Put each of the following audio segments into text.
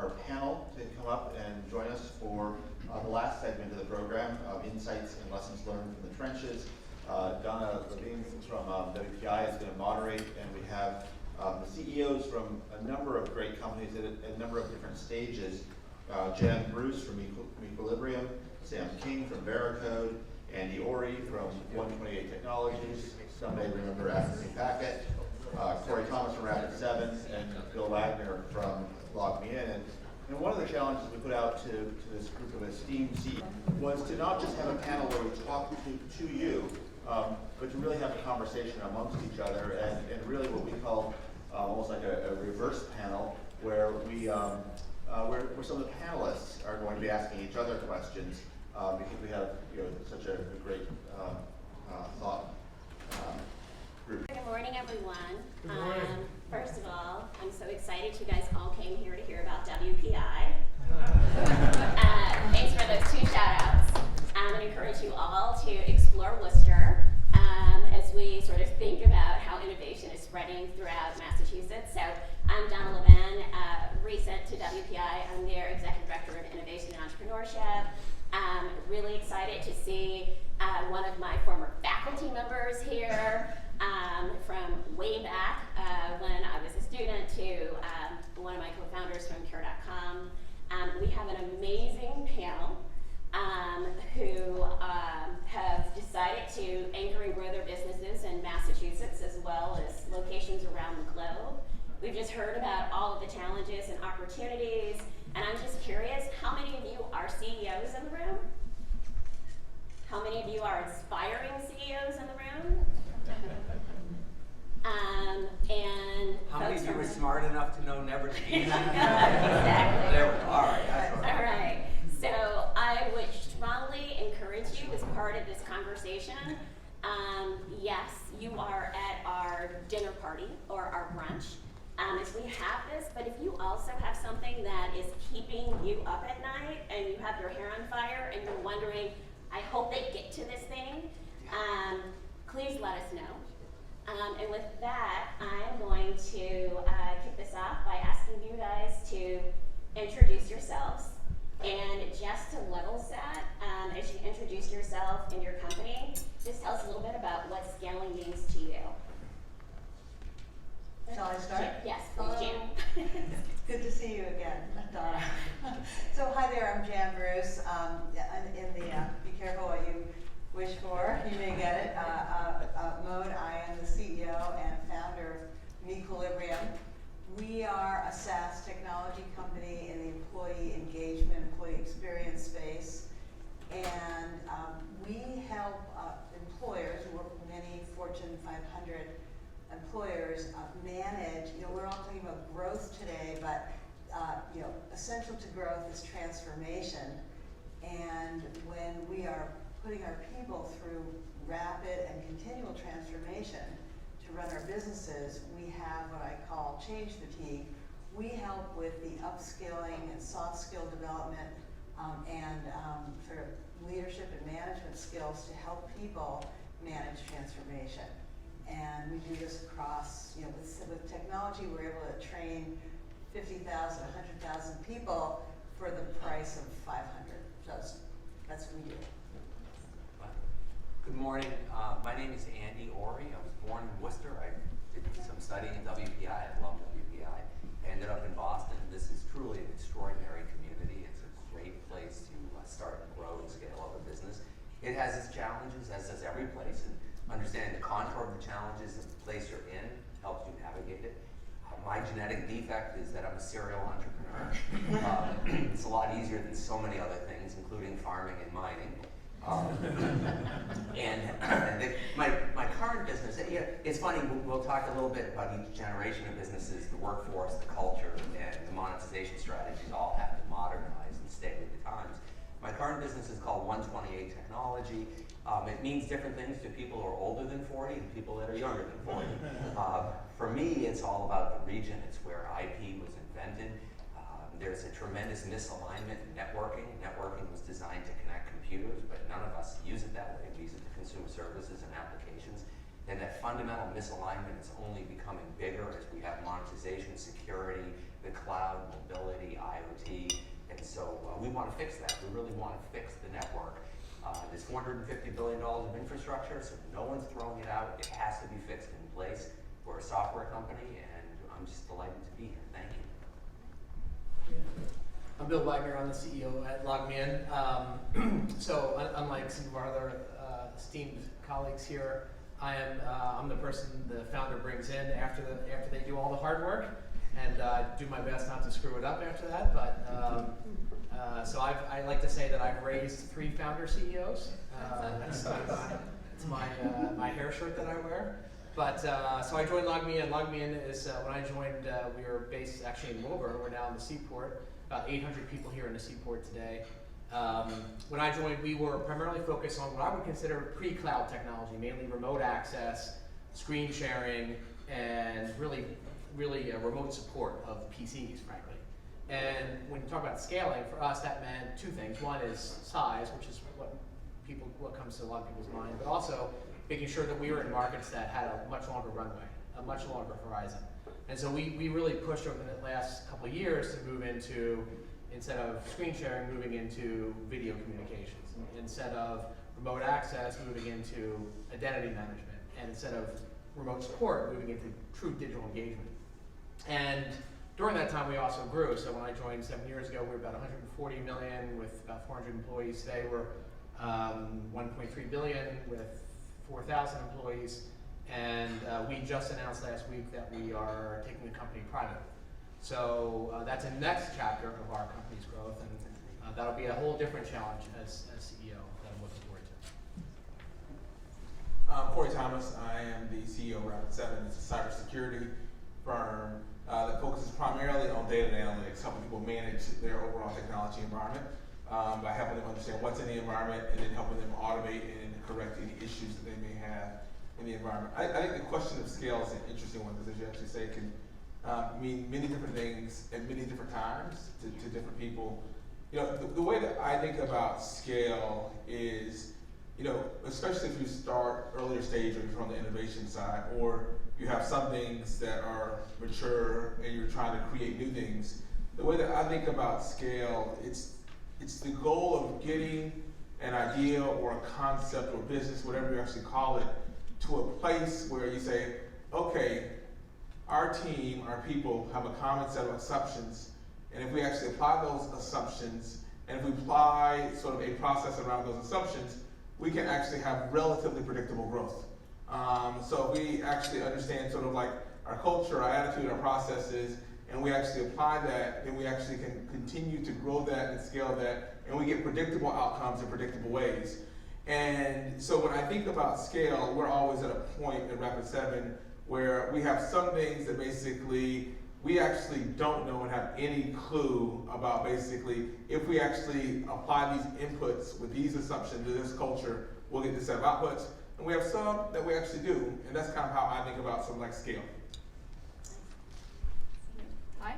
our panel to come up and join us for the last segment of the program, Insights and Lessons Learned from the Trenches. Donna Levine from WPI is going to moderate, and we have the CEOs from a number of great companies at a number of different stages. Jan Bruce from Equilibrium, Sam King from Veracode, Andy Ori from 128 Technologies, some may remember Accuracy Packet, Corey Thomas from Rapid7, and Bill Wagner from LogMeIn. And one of the challenges we put out to this group of esteemed CEOs was to not just have a panel where we talk to you, but to really have a conversation amongst each other, and really what we call almost like a reverse panel, where where some of the panelists are going to be asking each other questions, because we have such a great thought group. Good morning, everyone. Good morning. First of all, I'm so excited you guys all came here to hear about WPI. Thanks for those 2 shout-outs. And encourage you all to explore Worcester as we sort of think about how innovation is spreading throughout Massachusetts. So I'm Donna Levin, recent to WPI. I'm their Executive Director of Innovation and Entrepreneurship. Really excited to see one of my former faculty members here from way back when I was a student to one of my co-founders from Care.com. We have an amazing panel who have decided to anchor and grow their businesses in Massachusetts as well as locations around the globe. We've just heard about all of the challenges and opportunities, and I'm just curious, how many of you are CEOs in the room? How many of you are inspiring CEOs in the room? And how many of you were smart enough to know never to do that? Exactly. There we go. All right. All right. So I would strongly encourage you as part of this conversation. Yes, you are at our dinner party or our brunch as we have this, but if you also have something that is keeping you up at night and you have your hair on fire and you're wondering, I hope they get to this thing, please let us know. And with that, I'm going to kick this off by asking you guys to introduce yourselves. And just to level set, as you introduce yourself and your company, just tell us a little bit about what scaling means to you. Shall I start? Yes, please, Jan. Good to see you again, Donna. So hi there, I'm Jan Bruce. In the be careful what you wish for, you may get it mode. I am the CEO and founder of Equilibrium. We are a SaaS technology company in the employee engagement, employee experience space, and we help employers, we work with many Fortune 500 employers, manage, we're all talking about growth today, but essential to growth is transformation. And when we are putting our people through rapid and continual transformation to run our businesses, we have what I call change fatigue. We help with the upskilling and soft skill development and sort of leadership and management skills to help people manage transformation. And we do this across, with technology, we're able to train 50,000, 100,000 people for the price of 500. So that's what we do. Good morning. My name is Andy Ori. I was born in Worcester. I did some studying in WPI. I love WPI. I ended up in Boston. This is truly an extraordinary community. It's a great place to start and grow and scale up a business. It has its challenges, as does every place. And understanding the contour of the challenges of the place you're in helps you navigate it. My genetic defect is that I'm a serial entrepreneur. It's a lot easier than so many other things, including farming and mining. My current business, it's funny, we'll talk a little bit about each generation of businesses, the workforce, the culture, and the monetization strategies all have to modernize and stay with the times. My current business is called 128 Technology. It means different things to people who are older than 40 and people that are younger than 40. For me, it's all about the region. It's where IP was invented. There's a tremendous misalignment in networking. Networking was designed to connect computers, but none of us use it that way. We use it to consume services and applications. And that fundamental misalignment is only becoming bigger as we have monetization, security, the cloud, mobility, IoT, and so we want to fix that. We really want to fix the network. There's $450 billion of infrastructure, so no one's throwing it out. It has to be fixed in place. We're a software company, and I'm just delighted to be here. Thank you. I'm Bill Wagner. I'm the CEO at LogMeIn. So unlike some of our other esteemed colleagues here, I'm the person the founder brings in after they do all the hard work, and do my best not to screw it up after that. But so I like to say that I've raised 3 founder CEOs. That's my hair shirt that I wear. But so I joined LogMeIn. LogMeIn is when I joined, we were based actually in Woburn. We're now in the Seaport. About 800 people here in the Seaport today. When I joined, we were primarily focused on what I would consider pre-cloud technology, mainly remote access, screen sharing, and really remote support of PCs, frankly. And when you talk about scaling, for us that meant 2 things. One is size, which is what comes to a lot of people's mind, but also making sure that we were in markets that had a much longer runway, a much longer horizon. And so we really pushed over the last couple of years to move into, instead of screen sharing, moving into video communications. Instead of remote access, moving into identity management. And instead of remote support, moving into true digital engagement. And during that time, we also grew. So when I joined 7 years ago, we were about 140 million with about 400 employees. Today we're 1.3 billion with 4,000 employees. And we just announced last week that we are taking the company private. So that's a next chapter of our company's growth, and that'll be a whole different challenge as CEO that I'm looking forward to. Corey Thomas, I am the CEO of Rapid7. It's a cybersecurity firm that focuses primarily on data and analytics, helping people manage their overall technology environment by helping them understand what's in the environment and then helping them automate and correct any issues that they may have in the environment. I think the question of scale is an interesting one because, as you actually say, it can mean many different things at many different times to different people. You know, the way that I think about scale is, you know, especially if you start earlier stage or you're on the innovation side, or you have some things that are mature and you're trying to create new things. The way that I think about scale, it's the goal of getting an idea or a concept or business, whatever you actually call it, to a place where you say, okay, our team, our people have a common set of assumptions, and if we actually apply those assumptions, and if we apply sort of a process around those assumptions, we can actually have relatively predictable growth. So if we actually understand sort of like our culture, our attitude, our processes, and we actually apply that, then we actually can continue to grow that and scale that, and we get predictable outcomes in predictable ways. And so when I think about scale, we're always at a point in Rapid7 where we have some things that basically we actually don't know and have any clue about. Basically, if we actually apply these inputs with these assumptions to this culture, we'll get this set of outputs. And we have some that we actually do, and that's kind of how I think about something like scale. Hi,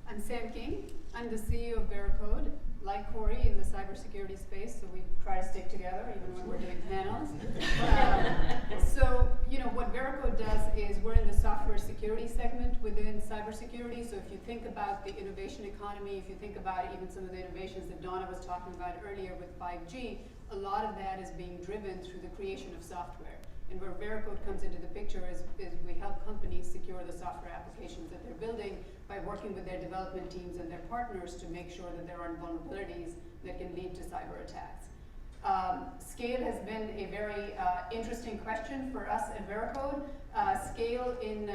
I'm Sam King. I'm the CEO of Veracode. Like Corey, in the cybersecurity space, so we try to stick together even when we're doing panels. So, you know, what Veracode does is we're in the software security segment within cybersecurity. So if you think about the innovation economy, if you think about even some of the innovations that Donna was talking about earlier with 5G, a lot of that is being driven through the creation of software. And where Veracode comes into the picture is we help companies secure the software applications that they're building by working with their development teams and their partners to make sure that there aren't vulnerabilities that can lead to cyber attacks. Scale has been a very interesting question for us at Veracode. Scale in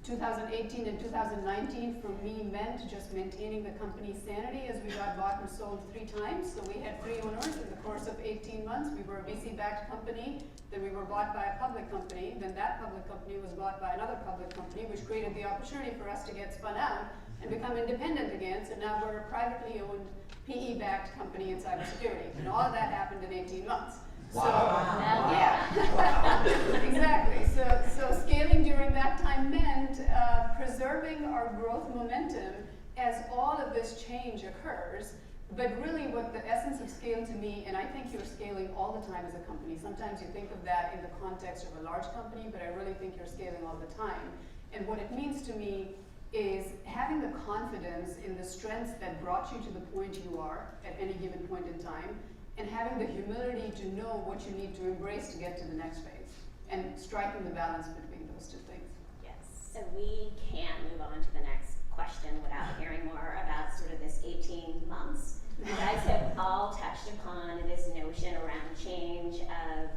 2018 and 2019 for me meant just maintaining the company's sanity as we got bought and sold 3 times. So we had 3 owners in the course of 18 months. We were a VC-backed company, then we were bought by a public company, then that public company was bought by another public company, which created the opportunity for us to get spun out and become independent again. So now we're a privately owned, PE-backed company in cybersecurity. And all of that happened in 18 months. Wow. So, yeah. Exactly. So scaling during that time meant preserving our growth momentum as all of this change occurs. But really what the essence of scale to me, and I think you're scaling all the time as a company. Sometimes you think of that in the context of a large company, but I really think you're scaling all the time. And what it means to me is having the confidence in the strengths that brought you to the point you are at any given point in time, and having the humility to know what you need to embrace to get to the next phase, and striking the balance between those two things. Yes, so we can't move on to the next question without hearing more about sort of this 18 months. You guys have all touched upon this notion around change of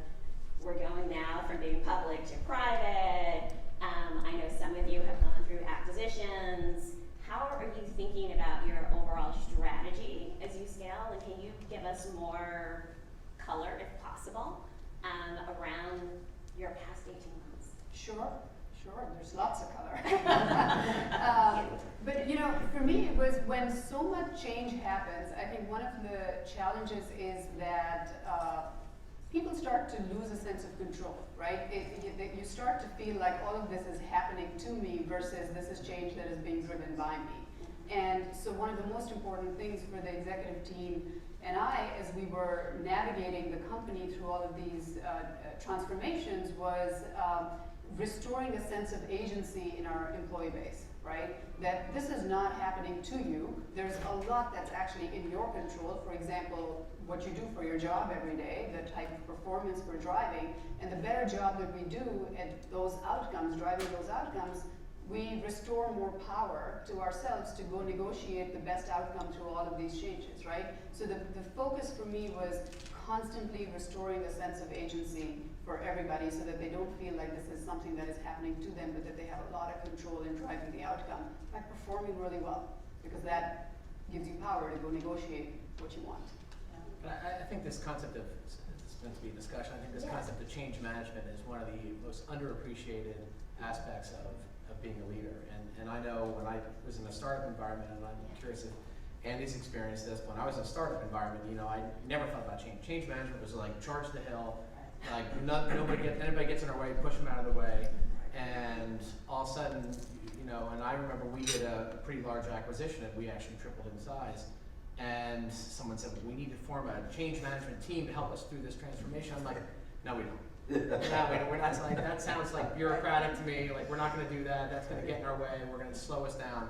we're going now from being public to private. I know some of you have gone through acquisitions. How are you thinking about your overall strategy as you scale? And can you give us more color, if possible, around your past 18 months? Sure, there's lots of color. But you know, for me it was when so much change happens, I think one of the challenges is that people start to lose a sense of control, right? You start to feel like all of this is happening to me versus this is change that is being driven by me. And so one of the most important things for the executive team and I, as we were navigating the company through all of these transformations, was restoring a sense of agency in our employee base, right? That this is not happening to you. There's a lot that's actually in your control. For example, what you do for your job every day, the type of performance we're driving, and the better job that we do at those outcomes, driving those outcomes, we restore more power to ourselves to go negotiate the best outcome through all of these changes, right? So the focus for me was constantly restoring a sense of agency for everybody so that they don't feel like this is something that is happening to them, but that they have a lot of control in driving the outcome by performing really well, because that gives you power to go negotiate what you want. But I think this concept of, it's meant to be a discussion, I think this concept of change management is one of the most underappreciated aspects of being a leader. And I know when I was in a startup environment, and I'm curious if Andy's experienced this, when I was in a startup environment, you know, I never thought about change. Change management was like charge the hill, like anybody gets in our way, push them out of the way, and all of a sudden, you know, and I remember we did a pretty large acquisition and we actually tripled in size. And someone said, we need to form a change management team to help us through this transformation. I'm like, no, we don't. No, we're not. Like, that sounds like bureaucratic to me. Like, we're not going to do that. That's going to get in our way. We're going to slow us down.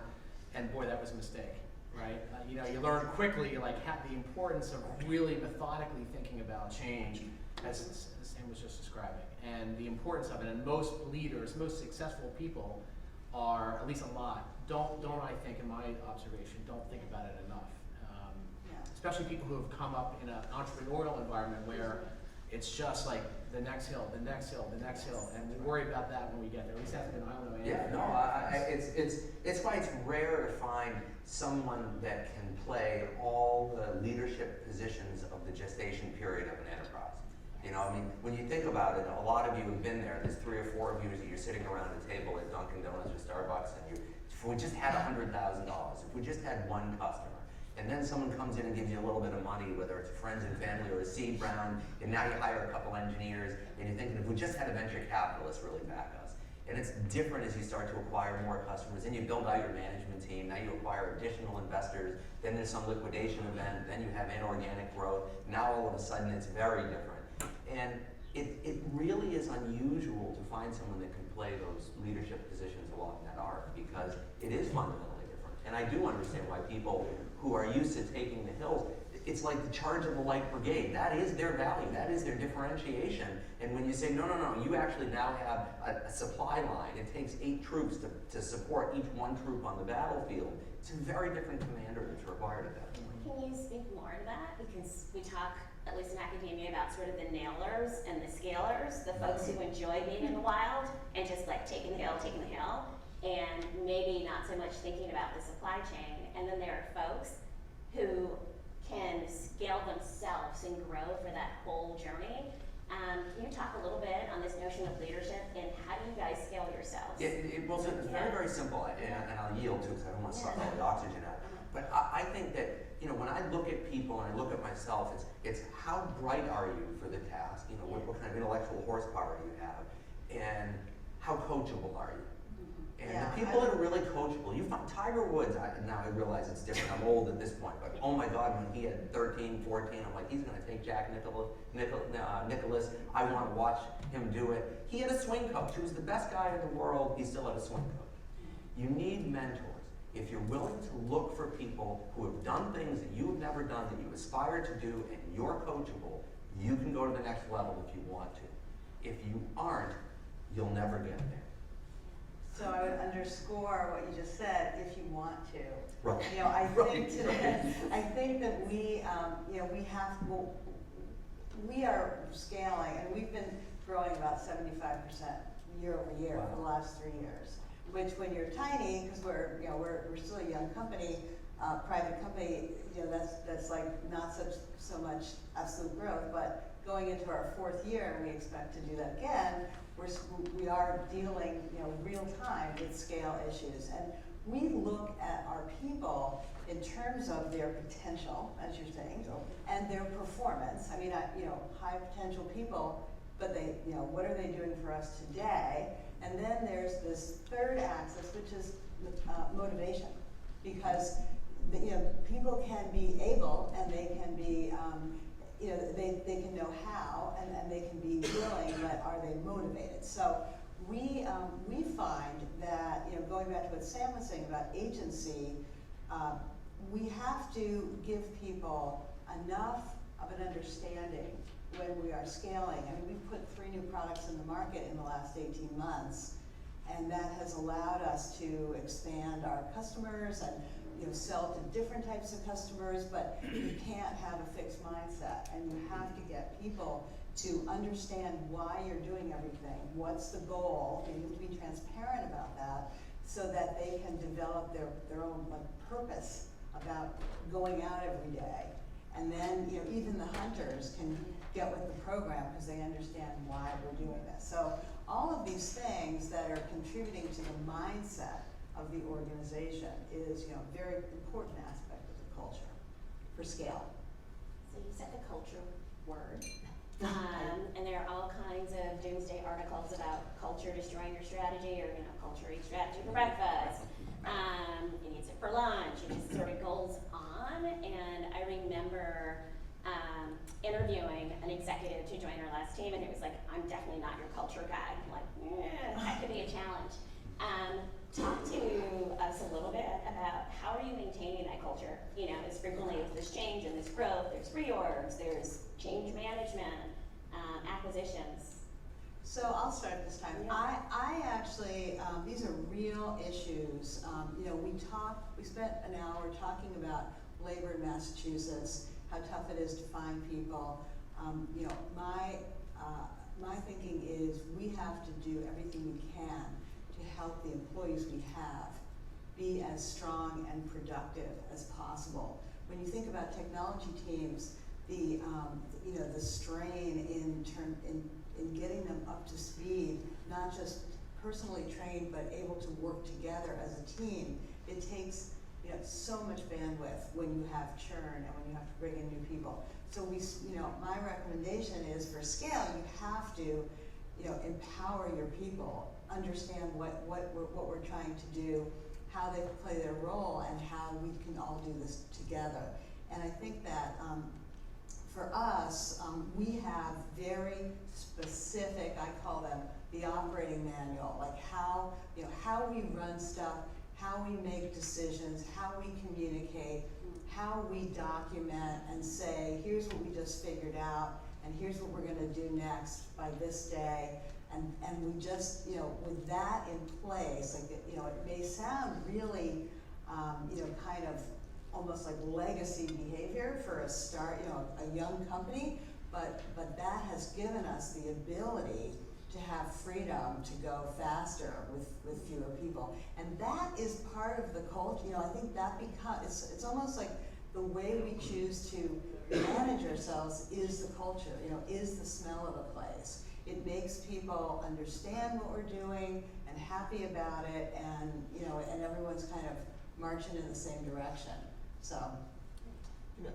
And boy, that was a mistake, right? You know, you learn quickly, like, the importance of really methodically thinking about change, as Sam was just describing, and the importance of it. And most leaders, most successful people, are at least a lot. Don't I think, in my observation, don't think about it enough. Especially people who have come up in an entrepreneurial environment where it's just like the next hill, the next hill, the next hill, and we worry about that when we get there. At least that's been, I don't know. Yeah, no, it's why it's rare to find someone that can play all the leadership positions of the gestation period of an enterprise. You know, I mean, when you think about it, a lot of you have been there. There's 3 or 4 of you that you're sitting around a table at Dunkin' Donuts or Starbucks, and if we just had $100,000, if we just had one customer, and then someone comes in and gives you a little bit of money, whether it's friends and family or a seed round, and now you hire a couple engineers, and you're thinking, if we just had a venture capitalist really back us. And it's different as you start to acquire more customers, then you build out your management team, now you acquire additional investors, then there's some liquidation event, then you have inorganic growth, now all of a sudden it's very different. And it really is unusual to find someone that can play those leadership positions along that arc, because it is fundamentally different. And I do understand why people who are used to taking the hills, it's like the charge of the light brigade. That is their value, that is their differentiation. And when you say, no, you actually now have a supply line. It takes 8 troops to support each one troop on the battlefield. It's a very different commander that's required at that point. Can you speak more to that? Because we talk, at least in academia, about sort of the nailers and the scalers, the folks who enjoy being in the wild and just like taking the hill, and maybe not so much thinking about the supply chain. And then there are folks who can scale themselves and grow for that whole journey. Can you talk a little bit on this notion of leadership and how do you guys scale yourselves? Well, it's very, very simple, and I'll yield to it because I don't want to suck all the oxygen out. But I think that, you know, when I look at people and I look at myself, it's how bright are you for the task? You know, what kind of intellectual horsepower do you have? And how coachable are you? And the people that are really coachable, you find Tiger Woods, now I realize it's different, I'm old at this point, but oh my God, when he had 13, 14, I'm like, he's going to take Jack Nicklaus, I want to watch him do it. He had a swing coach, he was the best guy in the world, he still had a swing coach. You need mentors. If you're willing to look for people who have done things that you've never done, that you aspire to do, and you're coachable, you can go to the next level if you want to. If you aren't, you'll never get there. So I would underscore what you just said, if you want to. Right. You know, I Right. think today, I think that we, you know, we are scaling, and we've been growing about 75% year over year for the last 3 years. Which, when you're tiny, because we're, you know, we're still a young company, private company, you know, that's like not so much absolute growth, but going into our 4th year, and we expect to do that again, we are dealing, you know, real time with scale issues. And we look at our people in terms of their potential, as you're saying, and their performance. I mean, you know, high potential people, but they, you know, what are they doing for us today? And then there's this third axis, which is motivation, because you know, people can be able, and they can be, you know, they can know how, and they can be willing, but are they motivated? So we find that, you know, going back to what Sam was saying about agency, we have to give people enough of an understanding when we are scaling. I mean, we've put 3 new products in the market in the last 18 months, and that has allowed us to expand our customers and, you know, sell to different types of customers, but you can't have a fixed mindset, and you have to get people to understand why you're doing everything, what's the goal, and you have to be transparent about that, so that they can develop their own like purpose about going out every day. And then, you know, even the hunters can get with the program because they understand why we're doing this. So all of these things that are contributing to the mindset of the organization is, you know, a very important aspect of the culture for scale. So you said the culture word, and there are all kinds of doomsday articles about culture destroying your strategy, or, you know, culture eats strategy for breakfast. It eats it for lunch. It just sort of goes on. And I remember interviewing an executive to join our last team, and it was like, I'm definitely not your culture guy. I'm like, that could be a challenge. Talk to us a little bit about how are you maintaining that culture? You know, as frequently as there's change and there's growth, there's reorgs, there's change management, acquisitions. So I'll start this time. Yeah. I actually, these are real issues. You know, we spent an hour talking about labor in Massachusetts, how tough it is to find people. You know, my thinking is we have to do everything we can to help the employees we have be as strong and productive as possible. When you think about technology teams, the you know, the strain in getting them up to speed, not just personally trained, but able to work together as a team, it takes, you know, so much bandwidth when you have churn and when you have to bring in new people. So you know, my recommendation is for scale, you have to, you know, empower your people, understand what we're trying to do, how they play their role, and how we can all do this together. And I think that for us, we have very specific, I call them the operating manual, like how, you know, how we run stuff, how we make decisions, how we communicate, how we document and say, here's what we just figured out, and here's what we're gonna do next by this day. And we just, you know, with that in place, like, you know, it may sound really, you know, kind of almost like legacy behavior for a start, you know, a young company, but that has given us the ability to have freedom to go faster with fewer people. And that is part of the culture. You know, I think that it's almost like the way we choose to manage ourselves is the culture, you know, is the smell of a place. It makes people understand what we're doing and happy about it, and, you know, and everyone's kind of marching in the same direction. So, You know,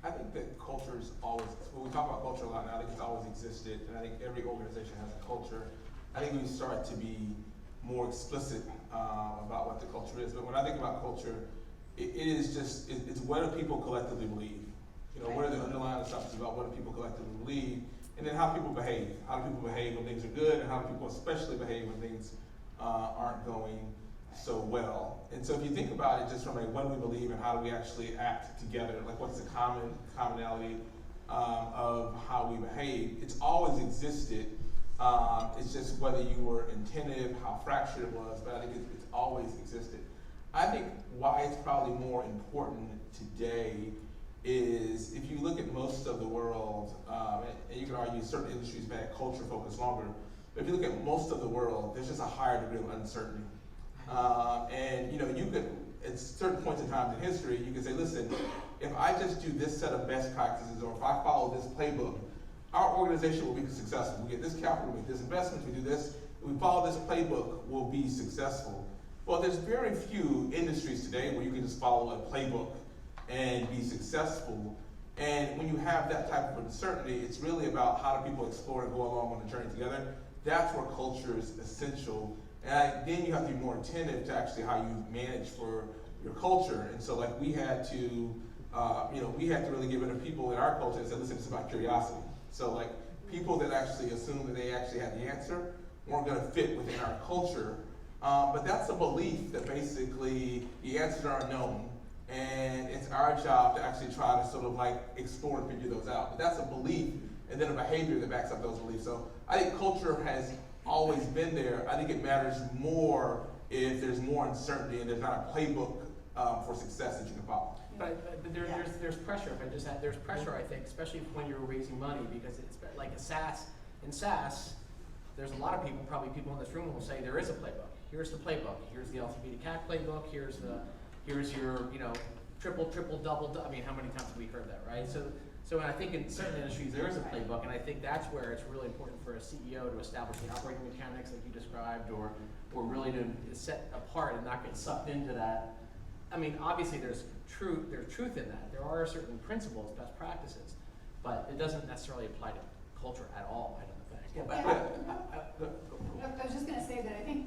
I think that culture's always, when we talk about culture a lot now, I think it's always existed, and I think every organization has a culture. I think we start to be more explicit about what the culture is. But when I think about culture, it is just, it's what do people collectively believe? You know, what are the underlying assumptions about what do people collectively believe? And then how people behave. How do people behave when things are good, and how do people especially behave when things aren't going so well. And so if you think about it just from like what do we believe and how do we actually act together, like what's the commonality of how we behave, it's always existed. It's just whether you were attentive, how fractured it was, but I think it's always existed. I think why it's probably more important today is if you look at most of the world, and you can argue certain industries have had culture focus longer, but if you look at most of the world, there's just a higher degree of uncertainty. And you know, you could, at certain points in time in history, you could say, listen, if I just do this set of best practices, or if I follow this playbook, our organization will be successful. We get this capital, we make this investment, we do this, we follow this playbook, we'll be successful. Well, there's very few industries today where you can just follow a playbook and be successful. And when you have that type of uncertainty, it's really about how do people explore and go along on the journey together. That's where culture is essential. And then you have to be more attentive to actually how you manage for your culture. And so like we had to really get rid of people in our culture and say, listen, it's about curiosity. So like people that actually assumed that they actually had the answer weren't gonna fit within our culture. But that's a belief that basically the answers are unknown, and it's our job to actually try to sort of like explore and figure those out. But that's a belief, and then a behavior that backs up those beliefs. So I think culture has always been there. I think it matters more if there's more uncertainty and there's not a playbook for success that you can follow. But there's pressure. If I just add, there's pressure, I think, especially when you're raising money, because it's like a SaaS. In SaaS, there's a lot of people, probably people in this room, will say there is a playbook. Here's the playbook. Here's the LTV to CAC playbook. Here's your triple double. I mean, how many times have we heard that, right? So I think in certain industries there is a playbook, and I think that's where it's really important for a CEO to establish the operating mechanics like you described, or really to set apart and not get sucked into that. I mean, obviously there's truth in that. There are certain principles, best practices, but it doesn't necessarily apply to culture at all, I don't think. Yeah, but I was just going to say that I think,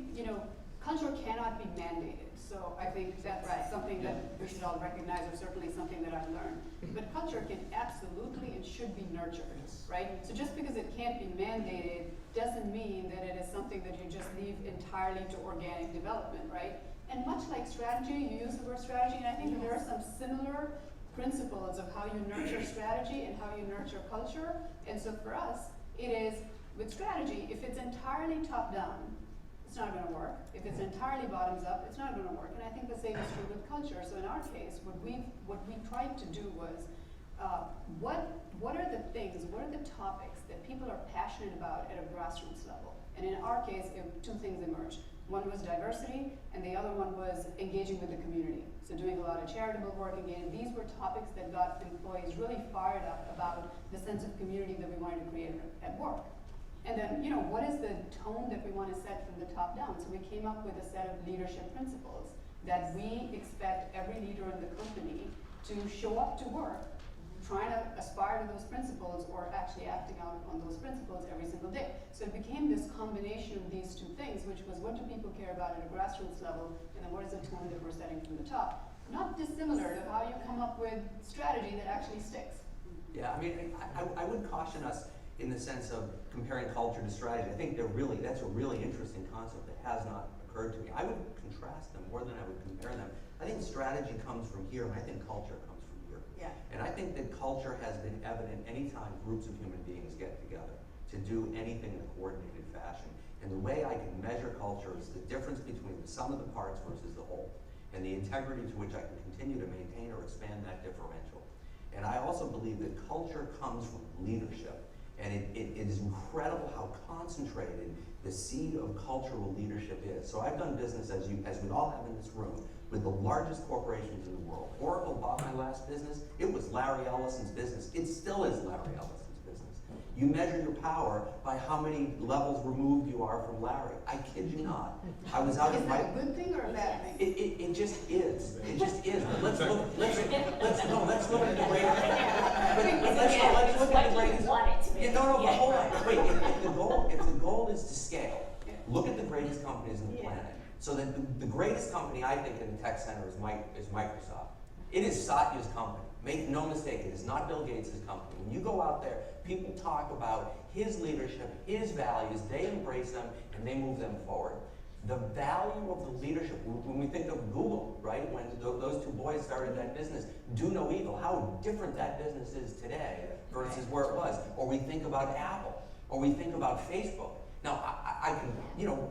culture cannot be mandated. So I think that's something that we should all recognize, or certainly something that I've learned. But culture can absolutely and should be nurtured, right? So just because it can't be mandated doesn't mean that it is something that you just leave entirely to organic development, right? And much like strategy, you use the word strategy, and I think that there are some similar principles of how you nurture strategy and how you nurture culture. And so for us, it is with strategy, if it's entirely top-down, it's not going to work. If it's entirely bottoms-up, it's not going to work. And I think the same is true with culture. So in our case, what we tried to do was, what are the things, what are the topics that people are passionate about at a grassroots level? And in our case, two things emerged. One was diversity, and the other one was engaging with the community. So doing a lot of charitable work, again, these were topics that got employees really fired up about the sense of community that we wanted to create at work. And then, what is the tone that we want to set from the top down? So we came up with a set of leadership principles that we expect every leader in the company to show up to work, trying to aspire to those principles or actually acting out on those principles every single day. So it became this combination of these two things, which was what do people care about at a grassroots level, and then what is the tone that we're setting from the top? Not dissimilar to how you come up with strategy that actually sticks. Yeah, I mean, I would caution us in the sense of comparing culture to strategy. I think that's a really interesting concept that has not occurred to me. I would contrast them more than I would compare them. I think strategy comes from here, and I think culture comes from here. Yeah. And I think that culture has been evident anytime groups of human beings get together to do anything in a coordinated fashion. And the way I can measure culture is the difference between the sum of the parts versus the whole, and the integrity to which I can continue to maintain or expand that differential. And I also believe that culture comes from leadership. And it is incredible how concentrated the seed of cultural leadership is. So I've done business, as we all have in this room, with the largest corporations in the world. Oracle bought my last business. It was Larry Ellison's business. It still is Larry Ellison's business. You measure your power by how many levels removed you are from Larry. I kid you not. I was out Is of that a good thing or a bad thing? It just is. It just is. But let's look at the greatest. Let's look at the greatest. But hold on. Wait, if the goal is to scale, look at the greatest companies on the planet. So that the greatest company, I think, in the tech center is Microsoft. It is Satya's company. Make no mistake, it is not Bill Gates' company. When you go out there, people talk about his leadership, his values, they embrace them, and they move them forward. the value of the leadership, when we think of Google, right, when those two boys started that business, do no evil, how different that business is today versus where it was. Or we think about Apple, or we think about Facebook. Now, I can,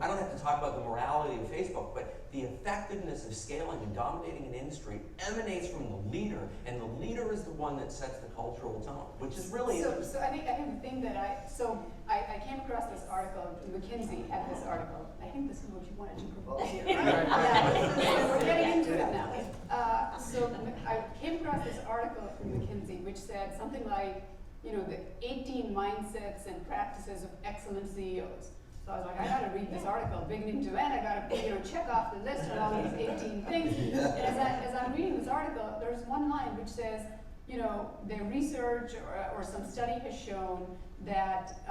I don't have to talk about the morality of Facebook, but the effectiveness of scaling and dominating an industry emanates from the leader, and the leader is the one that sets the cultural tone, which is really So I think the thing that I came across this article, McKinsey had this article. I think this is what you wanted to provoke here, right? Yeah, we're getting into it now. So I came across this article from McKinsey, which said something like, the 18 mindsets and practices of excellent CEOs. So I was like, I gotta read this article beginning to end. I gotta, check off the list of all these 18 things. And as I'm reading this article, there's one line which says, the research or some study has shown that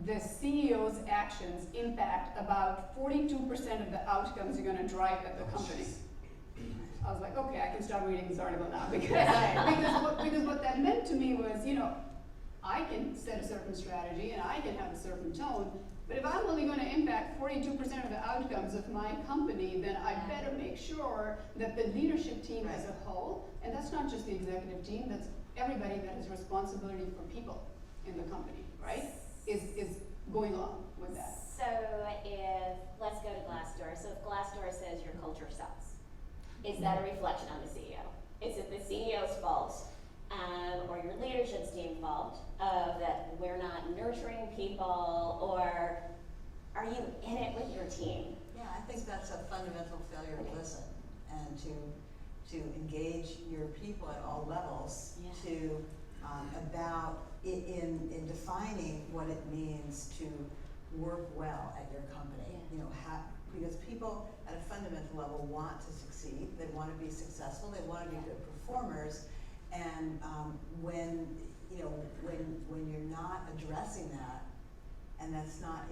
the CEO's actions impact about 42% of the outcomes you're gonna drive at the company. I was like, okay, I can start reading this article now because what that meant to me was, I can set a certain strategy and I can have a certain tone, but if I'm only going to impact 42% of the outcomes of my company, then I better make sure that the leadership team as a whole, and that's not just the executive team, that's everybody that has responsibility for people in the company, right, is going along with that. So let's go to Glassdoor. So if Glassdoor says your culture sucks, is that a reflection on the CEO? Is it the CEO's fault or your leadership's team's fault that we're not nurturing people, or are you in it with your team? Yeah, I think that's a fundamental failure to listen and to engage your people at all levels, to about in defining what it means to work well at your company. Because people at a fundamental level want to succeed, they want to be successful, they want to be good performers, and when you're not addressing that, and that's not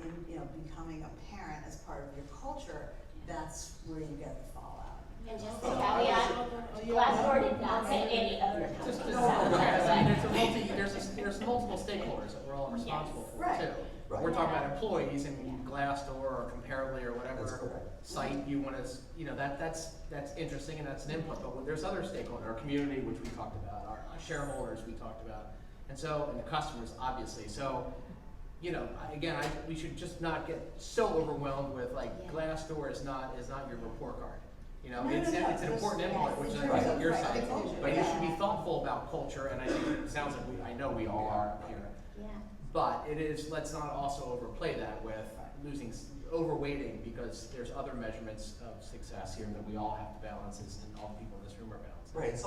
becoming apparent as part of your culture, that's where you get the fallout. And just the caveat, Glassdoor did not say any of your There's multiple stakeholders that we're all responsible for too. Right. We're talking about employees and Glassdoor or Comparably or whatever site you want to, that's interesting and that's an input. But there's other stakeholders, our community, which we talked about, our shareholders we talked about, and the customers obviously. So, we should just not get so overwhelmed with Glassdoor is not your report card. It's an important input, which is what you're saying. But you should be thoughtful about culture, and I think it sounds like I know we all are here. But it is, let's not also overplay that with overweighting, because there's other measurements of success here that we all have to balance, and all the people in this room are balancing. Right, it's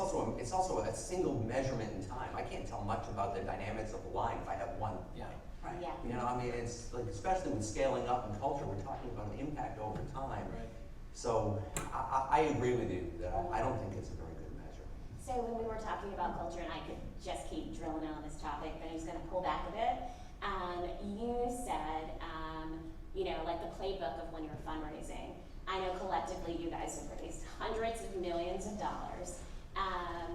also a single measurement in time. I can't tell much about the dynamics of the line if I have one line. Right. Yeah. It's like, especially with scaling up in culture, we're talking about an impact over time. Right. So I agree with you that I don't think it's a very good measure. So when we were talking about culture, and I could just keep drilling on this topic, but I'm just going to pull back a bit. You said, like the playbook of when you're fundraising. I know collectively you guys have raised hundreds of millions of dollars.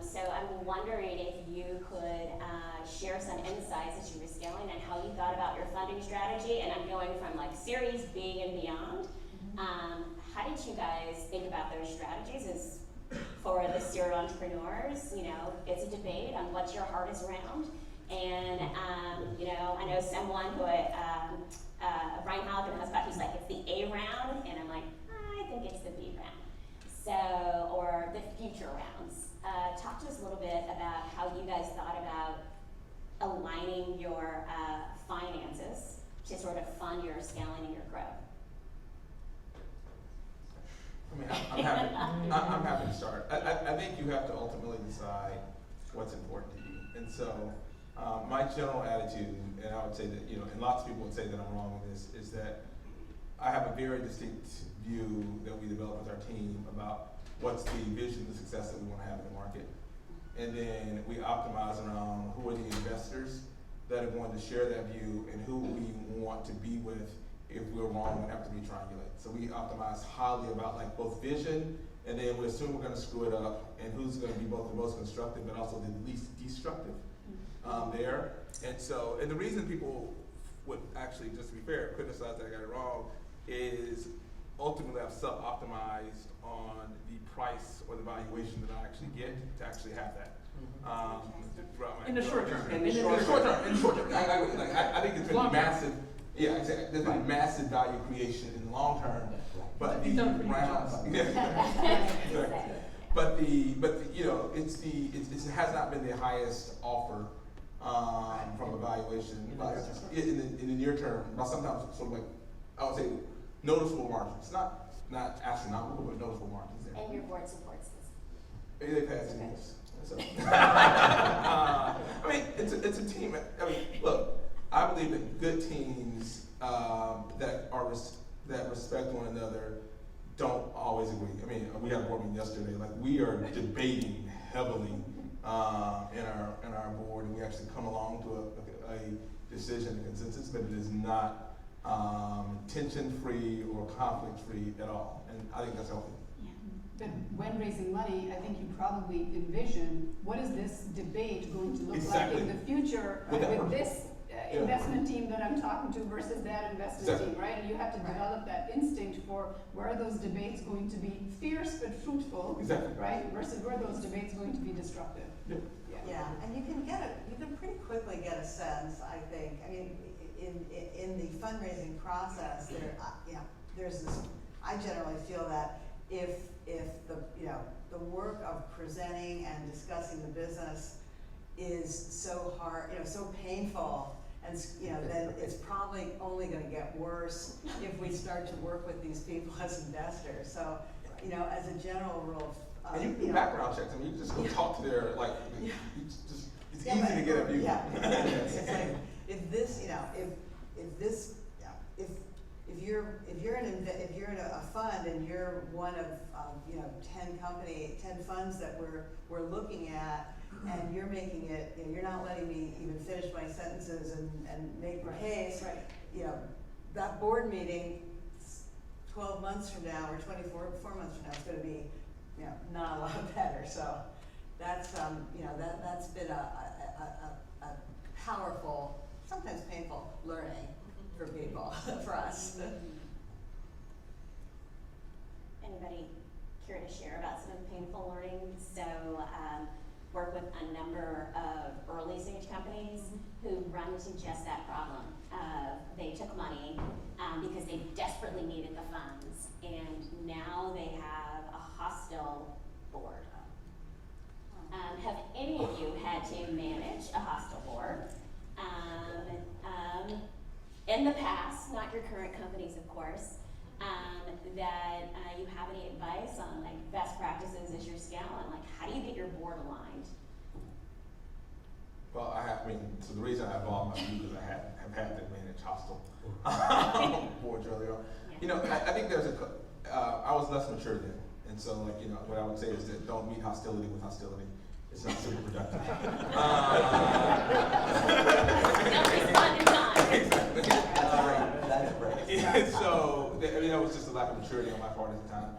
So I'm wondering if you could share some insights as you were scaling and how you thought about your funding strategy. And I'm going from Series B and beyond. How did you guys think about those strategies? As for the serial entrepreneurs, it's a debate on what your heart is around. And, I know someone who, Brian Halligan has about, he's like, it's the A round, and I'm like, I think it's the B round. So, or the future rounds. Talk to us a little bit about how you guys thought about aligning your finances to sort of fund your scaling and your growth. I'm happy to start. I think you have to ultimately decide what's important to you. And so my general attitude, and I would say that, and lots of people would say that I'm wrong with this, is that I have a very distinct view that we develop with our team about what's the vision, the success that we want to have in the market. And then we optimize around who are the investors that are going to share that view and who we want to be with if we're wrong and have to retriangulate. So we optimize highly about both vision, and then we assume we're going to screw it up, and who's going to be both the most constructive but also the least destructive there. And the reason people would actually, just to be fair, criticize that I got it wrong is ultimately I've sub-optimized on the price or the valuation that I actually get to actually have that. Throughout my In the short term. In the In the short short term. term. I think it's been Long term. massive. Yeah, exactly. There's been massive value creation in the long term, but the You've done a pretty good rounds. job. Yeah. But you know, it has not been the highest offer from a valuation. But in the near term, but sometimes sort of like I would say noticeable margins. Not astronomical, but noticeable margins there. And your board supports this. They pass it. So. I mean, it's a team. I mean, look, I believe that good teams that respect one another don't always agree. I mean, we had a board meeting yesterday. Like, we are debating heavily in our board, and we actually come along to a decision, a consensus, but it is not tension-free or conflict-free at all, and I think that's healthy. But when raising money, I think you probably envision what is this debate going to look Exactly. like in the future With that with person. this investment team that I'm talking to versus that investment Exactly. team, right? And you have to develop that instinct for where are those debates going to be fierce but fruitful, Exactly. right? Versus where are those debates going to be destructive. Yeah. Yeah, and you can pretty quickly get a sense, I think, I mean, in the fundraising process, there's this, I generally feel that if the work of presenting and discussing the business is so hard, so painful, and then it's probably only gonna get worse if we start to work with these people as investors. So, as a general rule, And you can do background checks. I mean, you just go talk to their, like, Yeah. it's easy to get a view. Yeah, it's like, if this, if you're in a fund and you're one of 10 funds that we're looking at, and you're making it, you're not letting me even finish my sentences and make my case, that board meeting 12 months from now or 4 months from now is going to be not a lot better. So that's that's been a powerful, sometimes painful learning for people, for us. Anybody care to share about some painful learning? So, work with a number of early stage companies who run into just that problem. They took money because they desperately needed the funds, and now they have a hostile board. Have any of you had to manage a hostile board? In the past, not your current companies, of course, that you have any advice on like best practices as you're scaling? Like, how do you get your board aligned? Well, so the reason I evolved my view is I have had to manage hostile boards earlier on. Yeah. I think I was less mature then. And so, what I would say is that don't meet hostility with hostility. It's not super productive. Don't respond in time. Exactly. That's great. Yeah, so, that was just a lack of maturity on my part at the time.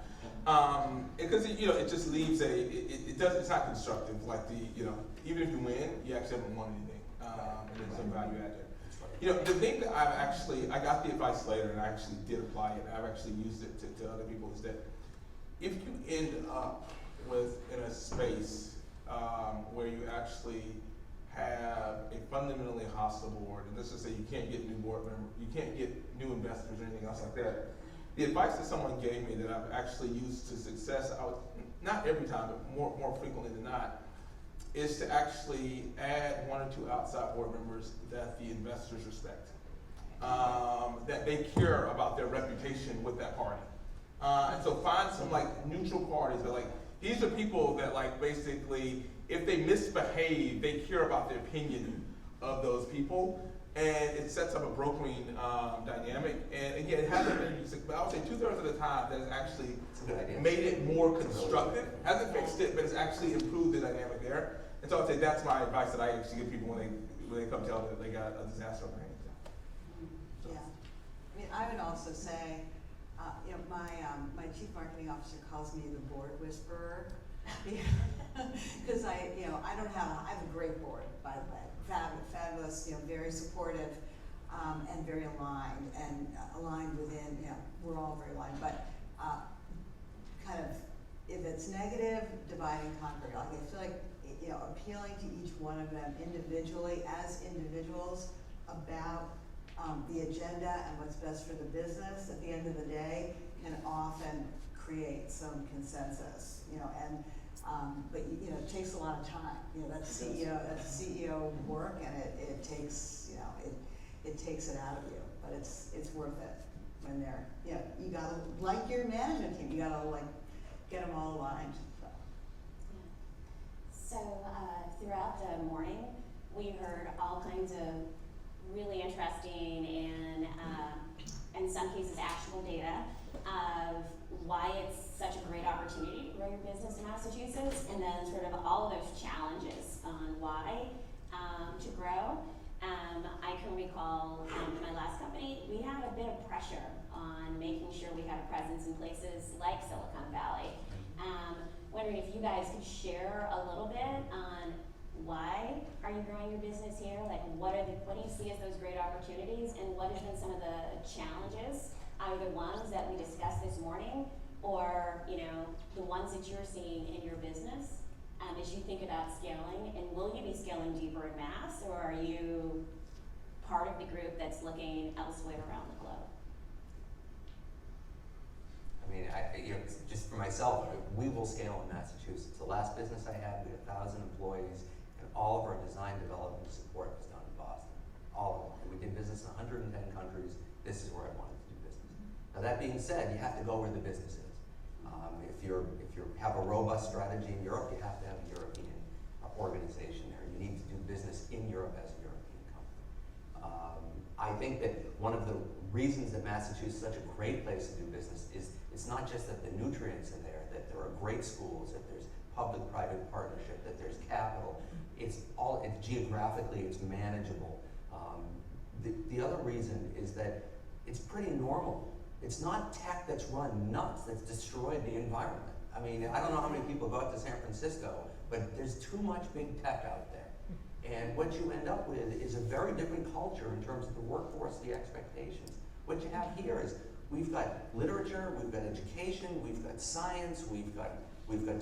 Because, it just leaves it's not constructive. Like even if you win, you actually haven't won anything. And there's some value add there. The thing that I got the advice later and I actually did apply it, and I've actually used it to other people, is that if you end up in a space where you actually have a fundamentally hostile board, and let's just say you can't get new board members, you can't get new investors or anything else like that. The advice that someone gave me that I've actually used to success, not every time, but more frequently than not, is to actually add 1 or 2 outside board members that the investors respect, that they care about their reputation with that party. And so find some neutral parties that these are people that basically, if they misbehave, they care about the opinion of those people, and it sets up a brokering dynamic. And again, it hasn't been, but I would say 2/3 of the time that has actually made it more constructive. Hasn't fixed it, but it's actually improved the dynamic there. And so I would say that's my advice that I actually give people when they come tell me that they got a disaster on their hands. So. Yeah, I would also say, my chief marketing officer calls me the board whisperer, because I have a great board, by the way, fabulous, very supportive, and very aligned, and aligned within, we're all very aligned, but kind of, if it's negative, divide and conquer. Like, I feel like, appealing to each one of them individually as individuals about the agenda and what's best for the business at the end of the day can often create some consensus, but it takes a lot of time. That's CEO work, and it takes, it takes it out of you, but it's worth it when they're, you gotta, like your management team, you gotta get them all aligned. So throughout the morning, we heard all kinds of really interesting and in some cases actionable data of why it's such a great opportunity to grow your business in Massachusetts, and then sort of all of those challenges on why to grow. I can recall in my last company, we had a bit of pressure on making sure we had a presence in places like Silicon Valley. Wondering if you guys could share a little bit on why are you growing your business here? Like, what do you see as those great opportunities, and what have been some of the challenges, either the ones that we discussed this morning, or the ones that you're seeing in your business as you think about scaling? And will you be scaling deeper in Mass, or are you part of the group that's looking elsewhere around the globe? I mean, just for myself, we will scale in Massachusetts. The last business I had, we had 1,000 employees, and all of our design, development, and support was done in Boston. All of them. And we did business in 110 countries. This is where I wanted to do business. Now that being said, you have to go where the business is. If you have a robust strategy in Europe, you have to have a European organization there. You need to do business in Europe as a European company. I think that one of the reasons that Massachusetts is such a great place to do business is it's not just that the nutrients are there, that there are great schools, that there's public-private partnership, that there's capital. It's geographically, it's manageable. The other reason is that it's pretty normal. It's not tech that's run nuts, that's destroyed the environment. I mean, I don't know how many people go out to San Francisco, but there's too much big tech out there. And what you end up with is a very different culture in terms of the workforce, the expectations. What you have here is we've got literature, we've got education, we've got science, we've got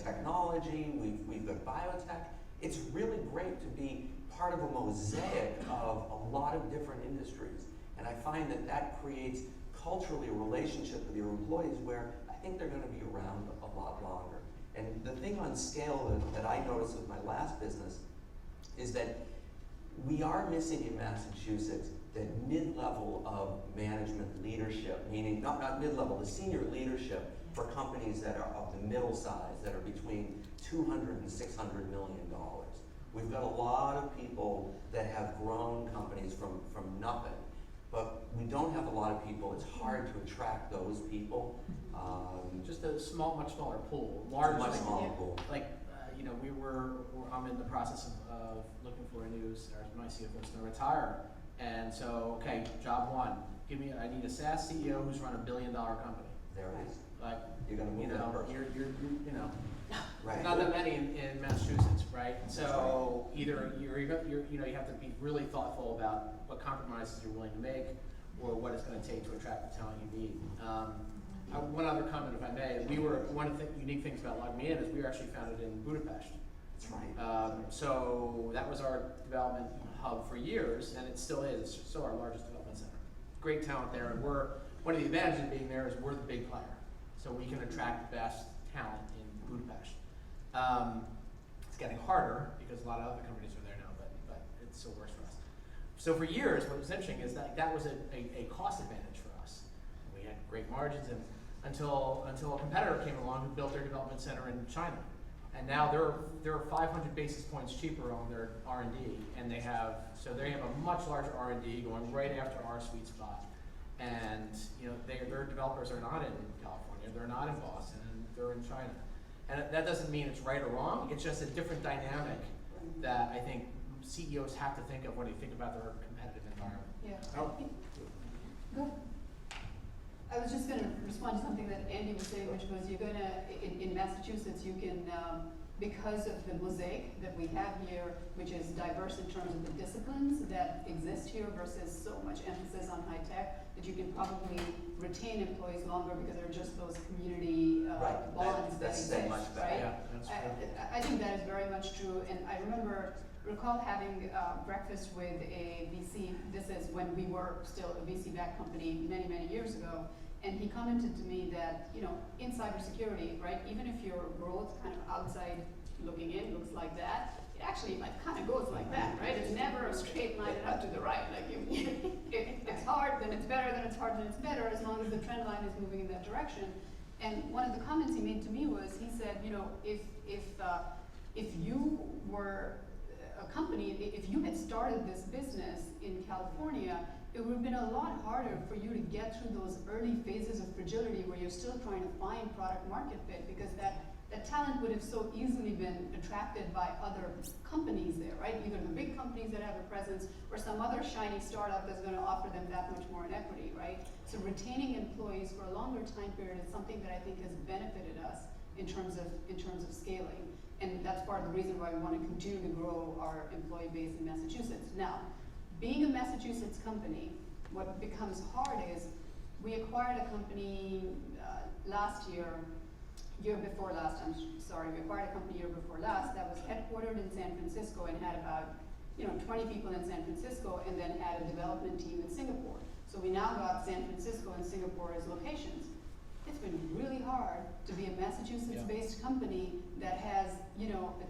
technology, we've got biotech. It's really great to be part of a mosaic of a lot of different industries. And I find that creates culturally a relationship with your employees where I think they're going to be around a lot longer. And the thing on scale that I noticed with my last business is that we are missing in Massachusetts the mid-level of management leadership, meaning not mid-level, the senior leadership for companies that are of the middle size, that are between $200 and $600 million. We've got a lot of people that have grown companies from nothing, but we don't have a lot of people. It's hard to attract those people. Just a much smaller pool. Large, much smaller pool. Like, I'm in the process of looking for my CFO is going to retire. And so, okay, job one, I need a SaaS CEO who's run $1 billion company. There it is. Like, You're going to move that person. Right. Not that many in Massachusetts, right? So either you have to be really thoughtful about what compromises you're willing to make, or what it's going to take to attract the talent you need. One other comment, if I may, one of the unique things about LogMeIn is we were actually founded in Budapest. That's right. So that was our development hub for years, and it still is. It's still our largest development center. Great talent there, and one of the advantages of being there is we're the big player, so we can attract the best talent in Budapest. It's getting harder because a lot of other companies are there now, but it still works for us. So for years, what was interesting is that was a cost advantage for us. We had great margins, and until a competitor came along who built their development center in China. And now they're 500 basis points cheaper on their R&D, and they have a much larger R&D going right after our sweet spot. And their developers are not in California, they're not in Boston, and they're in China. And that doesn't mean it's right or wrong. It's just a different dynamic that I think CEOs have to think of when they think about their competitive environment. Yeah. Go. I was just going to respond to something that Andy was saying, which was you're going to, in Massachusetts, you can because of the mosaic that we have here, which is diverse in terms of the disciplines that exist here versus so much emphasis on high tech, that you can probably retain employees longer because there are just those community Right. bonds that That's exist, so much better. right? Yeah, that's true. I think that is very much true, and I recall having breakfast with a VC. This is when we were still a VC-backed company many, many years ago. And he commented to me that, in cybersecurity, right, even if your growth kind of outside looking in looks like that, it actually like kind of goes like that, right? It's never a straight line up to the right. Like it's hard, then it's better, then it's hard, then it's better, as long as the trend line is moving in that direction. And one of the comments he made to me was, he said, if you were a company, if you had started this business in California, it would have been a lot harder for you to get through those early phases of fragility where you're still trying to find product market fit, because that talent would have so easily been attracted by other companies there, right? Either the big companies that have a presence or some other shiny startup that's going to offer them that much more in equity, right? So retaining employees for a longer time period is something that I think has benefited us in terms of scaling. And that's part of the reason why we want to continue to grow our employee base in Massachusetts. Now, being a Massachusetts company, what becomes hard is we acquired a company year before last that was headquartered in San Francisco and had about 20 people in San Francisco, and then had a development team in Singapore. So we now got San Francisco and Singapore as locations. It's been really hard to be a Massachusetts-based company that has, a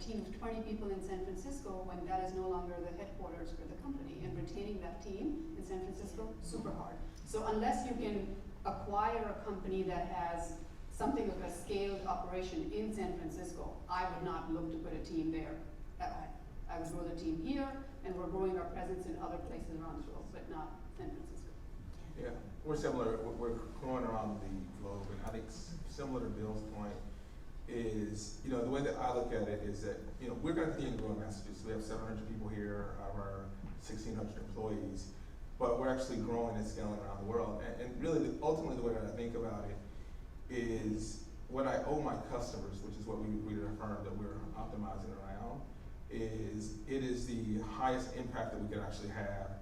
team of 20 people in San Francisco when that is no longer the headquarters for the company. And retaining that team in San Francisco, super hard. So unless you can acquire a company that has something of a scaled operation in San Francisco, I would not look to put a team there at all. I would grow the team here, and we're growing our presence in other places around the world, but not San Francisco. Yeah, we're similar. We're growing around the globe, and I think similar to Bill's point is, the way that I look at it is that, we're going to continue to grow in Massachusetts. We have 700 people here, our 1,600 employees, but we're actually growing and scaling around the world. And really, ultimately, the way that I think about it is what I owe my customers, which is what we affirm that we're optimizing around, is it is the highest impact that we can actually have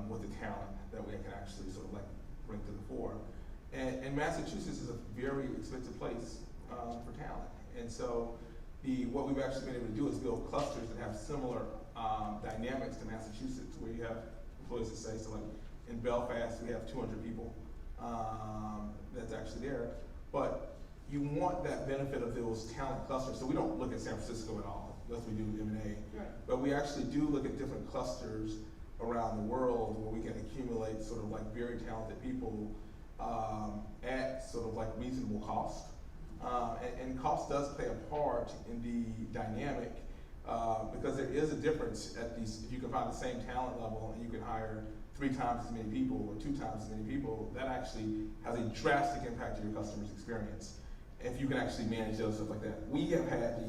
with the talent that we can actually sort of like bring to the fore. And Massachusetts is a very expensive place for talent. And so what we've actually been able to do is build clusters that have similar dynamics to Massachusetts, where you have employees that say, so like in Belfast, we have 200 people that's actually there. But you want that benefit of those talent clusters. So we don't look at San Francisco at all, unless we do M&A. Right. But we actually do look at different clusters around the world where we can accumulate sort of like very talented people at sort of like reasonable cost. And cost does play a part in the dynamic because there is a difference at these. If you can find the same talent level and you can hire 3 times as many people or 2 times as many people, that actually has a drastic impact to your customer's experience. If you can actually manage those stuff like that. We have had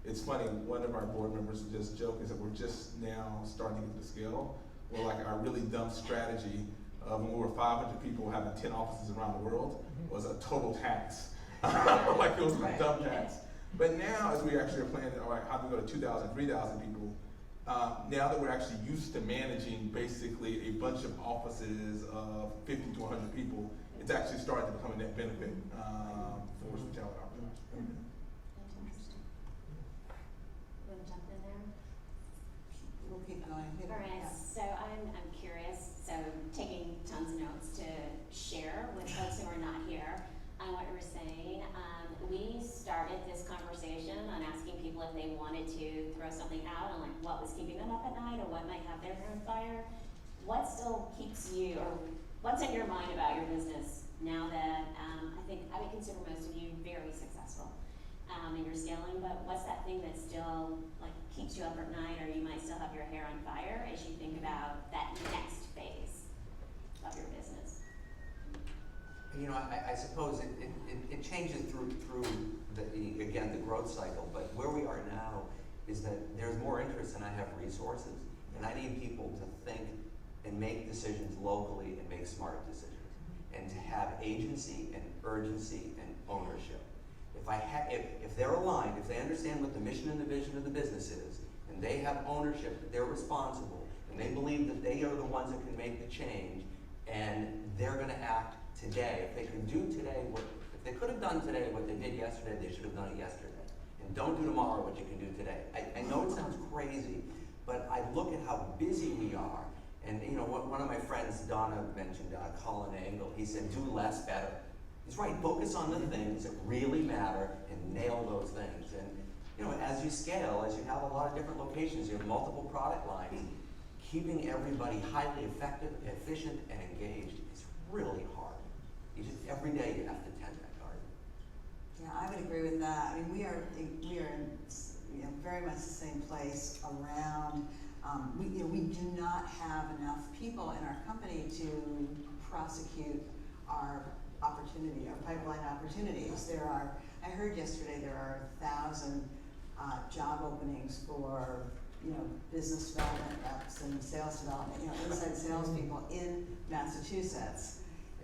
it's funny, one of our board members would just joke is that we're just now starting to get to scale. We're like our really dumb strategy of when we were 500 people having 10 offices around the world was a total tax. Like it was a dumb tax. But now as we actually are planning, all right, how do we go to 2,000, 3,000 people, now that we're actually used to managing basically a bunch of offices of 50 to 100 people, it's actually starting to become a net benefit for some talent opportunities. That's interesting. You want to jump in there? We'll keep going. All right, so I'm curious, so taking tons of notes to share with folks who are not here on what you were saying. We started this conversation on asking people if they wanted to throw something out on like what was keeping them up at night or what might have their hair on fire. What still keeps you, or what's in your mind about your business now that I would consider most of you very successful in your scaling, but what's that thing that still like keeps you up at night, or you might still have your hair on fire as you think about that next phase of your business? I suppose it changes through the growth cycle, but where we are now is that there's more interest than I have resources, and I need people to think and make decisions locally and make smart decisions, and to have agency and urgency and ownership. If if they're aligned, if they understand what the mission and the vision of the business is, and they have ownership, that they're responsible, and they believe that they are the ones that can make the change, and they're going to act today. If they can do today if they could have done today what they did yesterday, they should have done it yesterday. And don't do tomorrow what you can do today. I know it sounds crazy, but I look at how busy we are. And you know, one of my friends, Donna, mentioned Colin Angle. He said, do less better. He's right, focus on the things that really matter and nail those things. And you know, as you scale, as you have a lot of different locations, you have multiple product lines, keeping everybody highly effective, efficient, and engaged is really hard. Every day you have to tend that garden. Yeah, I would agree with that. I mean, we are in, you know, very much the same place around. We do not have enough people in our company to prosecute our opportunity, our pipeline opportunities. I heard yesterday there are 1,000 job openings for, you know, business development reps and sales development, you know, inside salespeople in Massachusetts.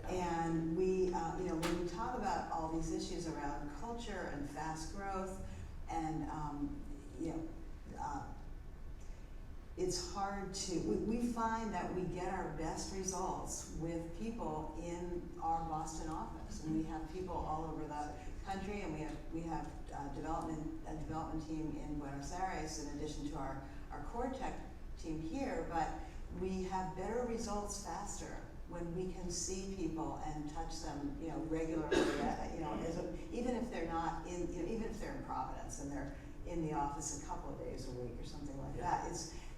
And we, you know, when we talk about all these issues around culture and fast growth, and you know, it's hard to. We find that we get our best results with people in our Boston office, and we have people all over the country, and we have a development team in Buenos Aires in addition to our core tech team here. But we have better results faster when we can see people and touch them, you know, regularly, you know, even if they're not in, you know, even if they're in Providence and they're in the office a couple of days a week or something like that.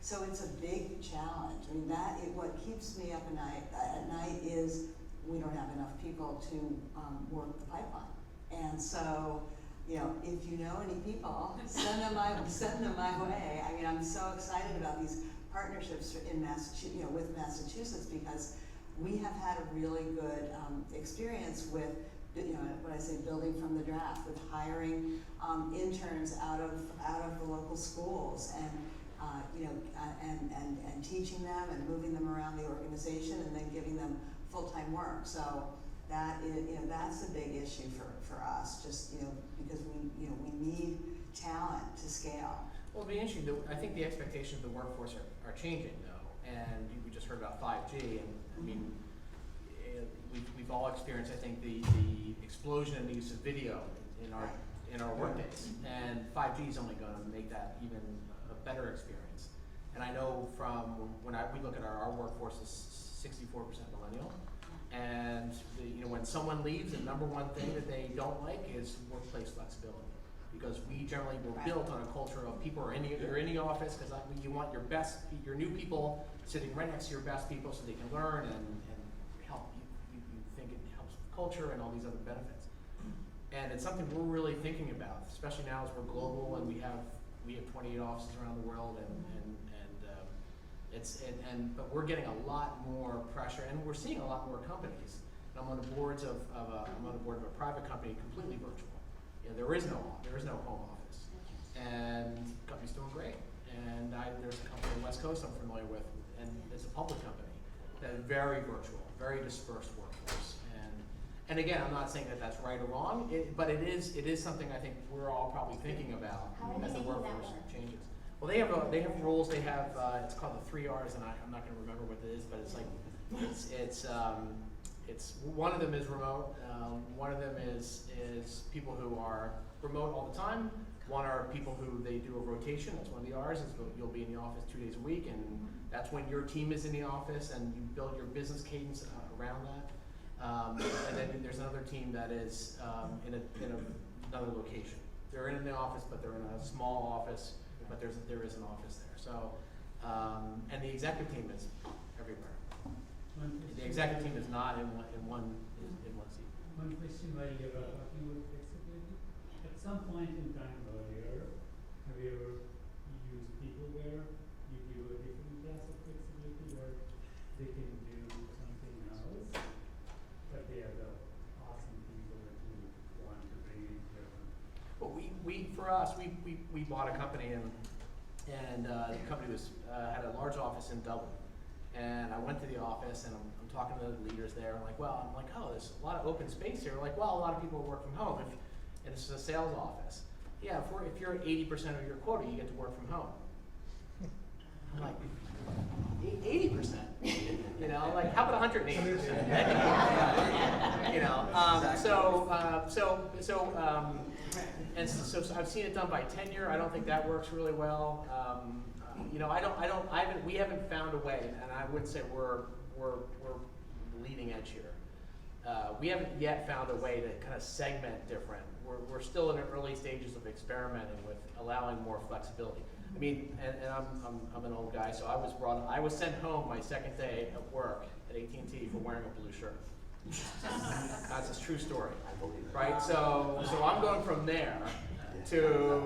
So it's a big challenge. I mean, what keeps me up at night is we don't have enough people to work the pipeline. And so, you know, if you know any people, send them my way. I mean, I'm so excited about these partnerships in Massachusetts, you know, with Massachusetts, because we have had a really good experience with, you know, what I say, building from the draft, with hiring interns out of the local schools, and you know, and teaching them and moving them around the organization, and then giving them full-time work. So that is, you know, that's a big issue for us. Just, you know, because we need talent to scale. Well, it'll be interesting. I think the expectations of the workforce are changing, though. And we just heard about 5G, and I mean, we've all experienced, I think, the explosion in the use of video in our workdays, and 5G is only going to make that even a better experience. And I know from when we look at our workforce is 64% millennial, and you know, when someone leaves, the number one thing that they don't like is workplace flexibility. Because we generally were built on a culture of people are you're in the office because you want your new people sitting right next to your best people so they can learn and help. You think it helps with culture and all these other benefits. And it's something we're really thinking about, especially now as we're global and we have 28 offices around the world, but we're getting a lot more pressure, and we're seeing a lot more companies. And I'm on the board of a private company completely virtual. You know, there is no home office, and the company's doing great. And there's a company on the West Coast I'm familiar with, and it's a public company that is very virtual, very dispersed workforce. And again, I'm not saying that that's right or wrong, but it is something I think we're all probably thinking about as the workforce changes. Well, they have roles. They have it's called the 3 R's, and I'm not going to remember what it is, but it's like it's one of them is remote. One of them is people who are remote all the time. One are people who they do a rotation. That's one of the R's. You'll be in the office 2 days a week, and that's when your team is in the office, and you build your business cadence around that. And then there's another team that is in another location. They're in the office, but they're in a small office, but there is an office there. So, and the executive team is everywhere. The executive team is not in one seat. One question while you were talking about flexibility. At some point in time earlier, have you ever used people where you give a different class of flexibility where they can do something else, but they are the awesome people that you want to bring into your company? Well, we bought a company, and the company had a large office in Dublin. And I went to the office, and I'm talking to the leaders there. I'm like, oh, there's a lot of open space here. Like, well, a lot of people work from home. and this is a sales office. Yeah, if you're at 80% of your quota, you get to work from home. I'm like, 80%? You know, like, how about 180%? You know, so I've seen it done by tenure. I don't think that works really well. You know, we haven't found a way, and I would say we're leading edge here. We haven't yet found a way to kind of segment different. We're still in the early stages of experimenting with allowing more flexibility. I mean, and I'm an old guy, so I was sent home my second day of work at AT&T for wearing a blue shirt. That's a true story, right? So I'm going from there to,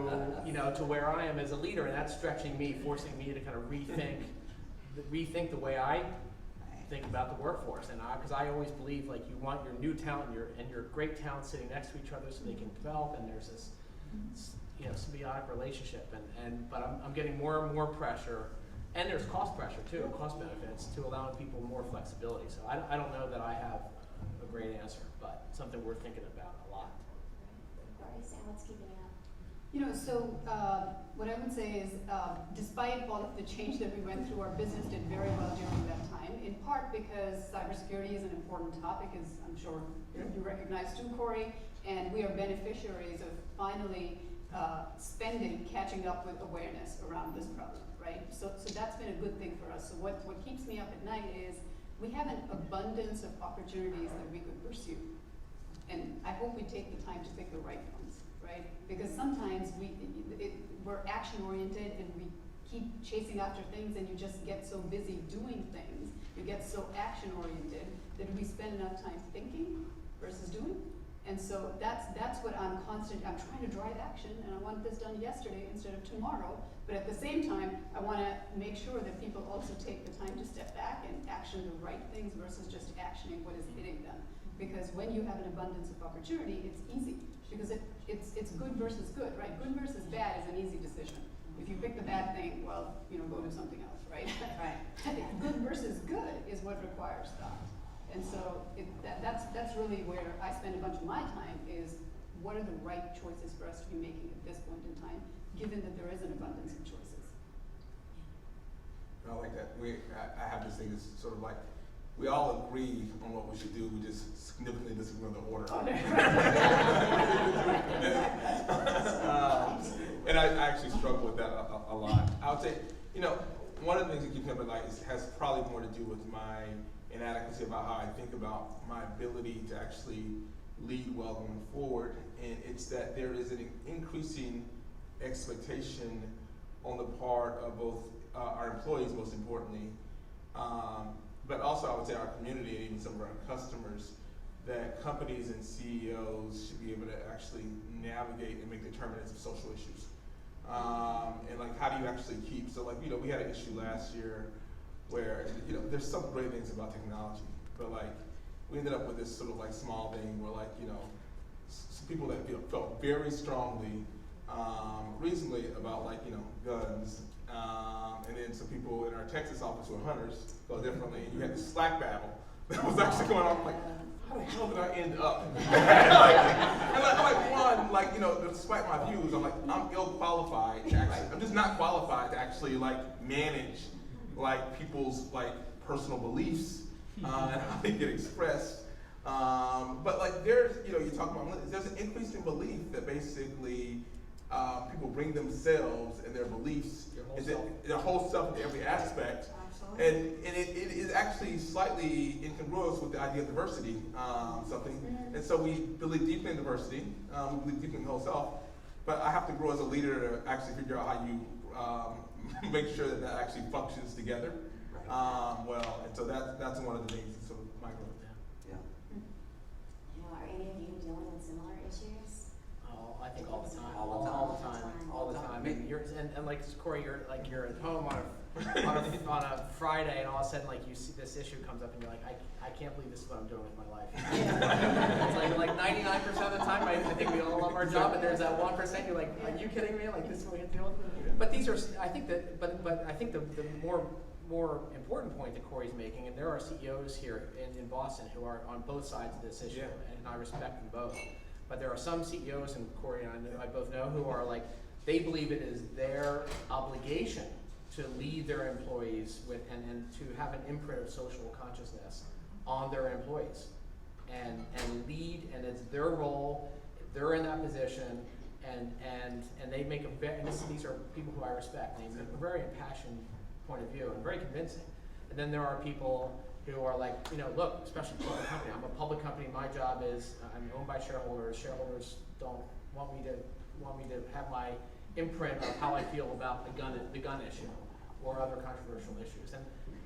you know, to where I am as a leader, and that's stretching me, forcing me to kind of rethink the way I think about the workforce. And because I always believe, like, you want your new talent and your great talent sitting next to each other so they can develop, and there's this, you know, symbiotic relationship. But I'm getting more and more pressure, and there's cost pressure too, cost benefits, to allowing people more flexibility. So I don't know that I have a great answer, but something we're thinking about a lot. Corey, Sam, what's keeping you up? You know, so what I would say is, despite all of the change that we went through, our business did very well during that time, in part because cybersecurity is an important topic, as I'm sure you recognize too, Corey, and we are beneficiaries of finally spending catching up with awareness around this problem, right? So that's been a good thing for us. So what keeps me up at night is we have an abundance of opportunities that we could pursue. And I hope we take the time to pick the right ones, right? Because sometimes we're action-oriented and we keep chasing after things, and you just get so busy doing things, you get so action-oriented that we spend enough time thinking versus doing. And so that's what I'm trying to drive action, and I want this done yesterday instead of tomorrow. But at the same time, I want to make sure that people also take the time to step back and action the right things versus just actioning what is hitting them. Because when you have an abundance of opportunity, it's easy, because it's good versus good, right? Good versus bad is an easy decision. If you pick the bad thing, well, you know, go do something else, right? Right. Good versus good is what requires thought. And so that's really where I spend a bunch of my time, is what are the right choices for us to be making at this point in time, given that there is an abundance of choices. I like that. I have this thing that's sort of like, we all agree on what we should do, we just significantly disagree on the order. And I actually struggle with that a lot. I would say, you know, one of the things that keeps me up at night has probably more to do with my inadequacy about how I think about my ability to actually lead well going forward. And it's that there is an increasing expectation on the part of both our employees, most importantly, but also I would say our community and even some of our customers, that companies and CEOs should be able to actually navigate and make determinants of social issues. And like, how do you actually keep, so like, you know, we had an issue last year where, you know, there's some great things about technology, but like, we ended up with this sort of like small thing where, like, you know, some people that felt very strongly recently about, like, you know, guns, and then some people in our Texas office who are hunters felt differently, and you had this Slack battle that was actually going on. I'm like, how the hell did I end up? Like, you know, despite my views, I'm like, I'm ill-qualified to actually, I'm just not qualified to actually, like, manage, like, people's, like, personal beliefs and how they get expressed. But like, there's, you know, you talk about, there's an increasing belief that basically people bring themselves and their beliefs, their whole self into every aspect. Absolutely. And it is actually slightly incongruous with the idea of diversity, something. And so we believe deeply in diversity, we believe deeply in the whole self, but I have to grow as a leader to actually figure out how you make sure that that actually functions together. Well, and so that's one of the things that sort of my growth. Yeah. You know, are any of you dealing with similar issues? Oh, I think all the time. All the time. I mean, and like Corey, you're at home on a Friday, and all of a sudden, like, you see this issue comes up, and you're like, I can't believe this is what I'm doing with my life. It's like 99% of the time, I think we all love our job, and there's that 1% you're like, are you kidding me? Like, this is what we have to deal with. But these are, I think that, but I think the more important point that Corey's making, and there are CEOs here in Boston who are on both sides of this issue, and I respect them both. But there are some CEOs, and Corey and I both know, who are like, they believe it is their obligation to lead their employees with, and to have an imprint of social consciousness on their employees. And lead, and it's their role, they're in that position, and they make a very, and these are people who I respect, they make a very impassioned point of view and very convincing. And then there are people who are like, you know, look, especially public company, I'm a public company, my job is, I'm owned by shareholders, shareholders don't want me to have my imprint of how I feel about the gun issue or other controversial issues.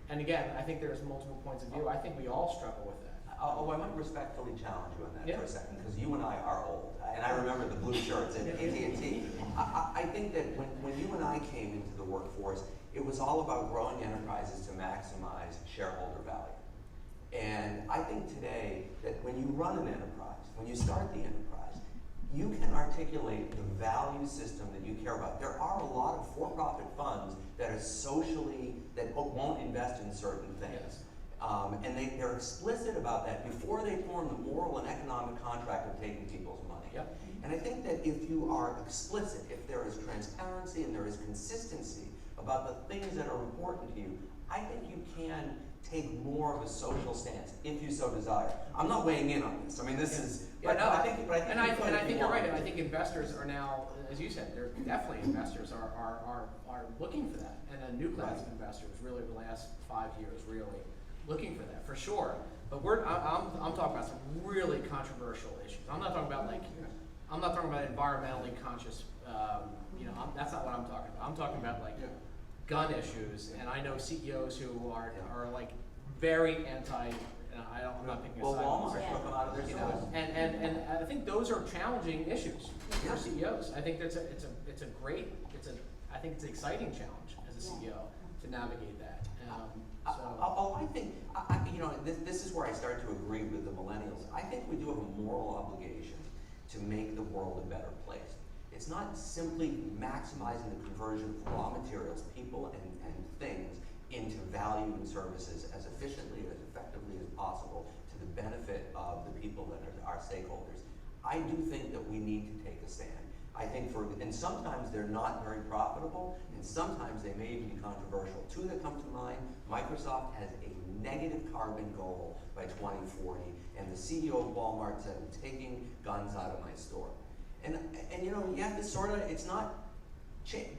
And again, I think there's multiple points of view. I think we all struggle with that. Oh, I might respectfully challenge you on that Yeah. for a second, because you and I are old, and I remember the blue shirts at AT&T. I think that when you and I came into the workforce, it was all about growing enterprises to maximize shareholder value. And I think today that when you run an enterprise, when you start the enterprise, you can articulate the value system that you care about. There are a lot of for-profit funds that are socially, that won't invest in certain things. Yes. And they're explicit about that before they form the moral and economic contract of taking people's money. Yep. And I think that if you are explicit, if there is transparency and there is consistency about the things that are important to you, I think you can take more of a social stance if you so desire. I'm not weighing in on this. I mean, this is. Yeah, but no, I think you're right. I think investors are now, as you said, they're definitely investors are looking for that, and a new class of investors really the last 5 years really looking for that for sure. But I'm talking about some really controversial issues. I'm not talking about environmentally conscious. That's not what I'm talking about. I'm talking about gun issues, and I know CEOs who are like very anti. I'm not picking a side. Well, Walmart took them out of their stores. And I think those are challenging issues for CEOs. I think I think it's an exciting challenge as a CEO to navigate that. I think, this is where I start to agree with the millennials. I think we do have a moral obligation to make the world a better place. It's not simply maximizing the conversion of raw materials, people and things into value and services as efficiently, as effectively as possible to the benefit of the people that are our stakeholders. I do think that we need to take a stand. I think and sometimes they're not very profitable, and sometimes they may even be controversial. Two that come to mind: Microsoft has a negative carbon goal by 2040, and the CEO of Walmart said, "I'm taking guns out of my store." And you have to sort of, it's not,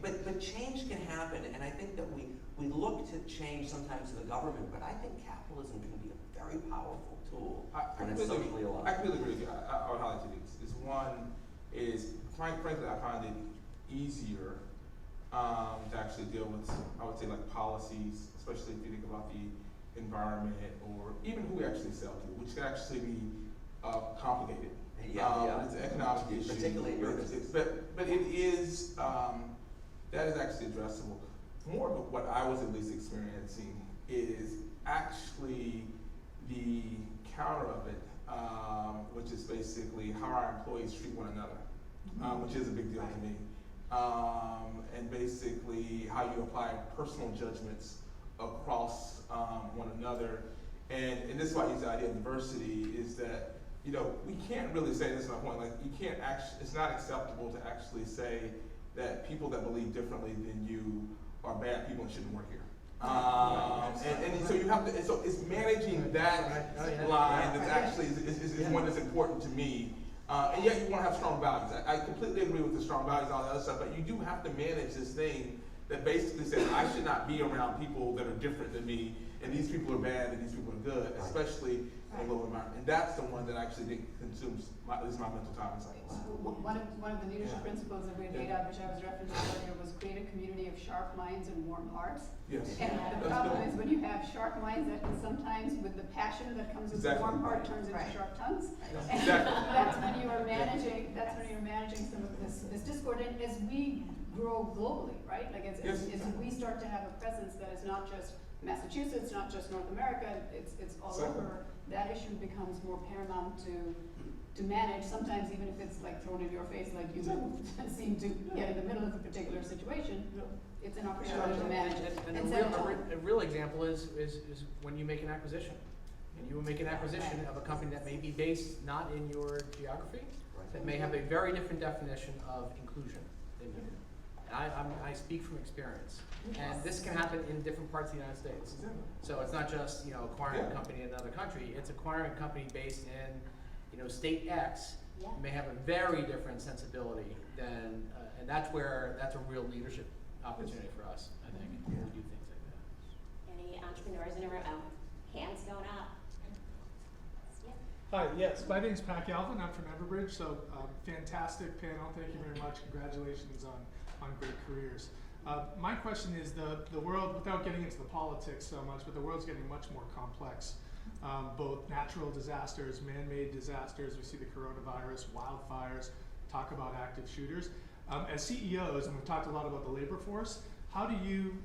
but change can happen, and I think that we look to change sometimes to the government, but I think capitalism can be a very powerful tool when it's socially aligned. I completely agree with you. I would highlight two things. One is, frankly, I find it easier to actually deal with, I would say, like policies, especially if you think about the environment or even who we actually sell to, which can actually be complicated. It's an economic issue. Particularly in your business. But it is, that is actually addressable. More of what I was at least experiencing is actually the counter of it, which is basically how our employees treat one another, which is a big deal to me. And basically how you apply personal judgments across one another. And this is why I use the idea of diversity, is that, we can't really say, this is my point, like you can't actually, it's not acceptable to actually say that people that believe differently than you are bad people and shouldn't work here. And so you have to, so it's managing that line that's actually is one that's important to me. And yet you want to have strong values. I completely agree with the strong values and all the other stuff, but you do have to manage this thing that basically says I should not be around people that are different than me, and these people are bad and these people are good, especially in a low environment. And that's the one that I actually think consumes at least my mental time and cycles. One of the leadership principles that we laid out, which I was referencing earlier, was create a community of sharp minds and warm hearts. Yes. And the problem is when you have sharp minds, that can sometimes, with the passion that comes with the warm heart, turns into sharp tongues. And that's when you are managing. That's when you're managing some of this discord. And as we grow globally, right? Like as we start to have a presence that is not just Massachusetts, not just North America, it's all over. That issue becomes more paramount to manage. Sometimes even if it's like thrown in your face, like you seem to get in the middle of a particular situation, it's an opportunity to manage it. And a real example is when you make an acquisition. And you will make an acquisition of a company that may be based not in your geography, that may have a very different definition of inclusion than you do. And I speak from experience. And this can happen in different parts of the United States. So it's not just, you know, acquiring a company in another country, it's acquiring a company based in, you know, state X. Yeah. May have a very different sensibility than, and that's a real leadership opportunity for us, I think, when we do things like that. Any entrepreneurs in a room? Oh, hands going up. Yeah. Hi, yes, my name is Pat Galvin. I'm from Everbridge, so fantastic panel. Thank you very much. Congratulations on great careers. My question is the world, without getting into the politics so much, but the world's getting much more complex. Both natural disasters, man-made disasters, we see the coronavirus, wildfires, talk about active shooters. As CEOs, and we've talked a lot about the labor force, how do you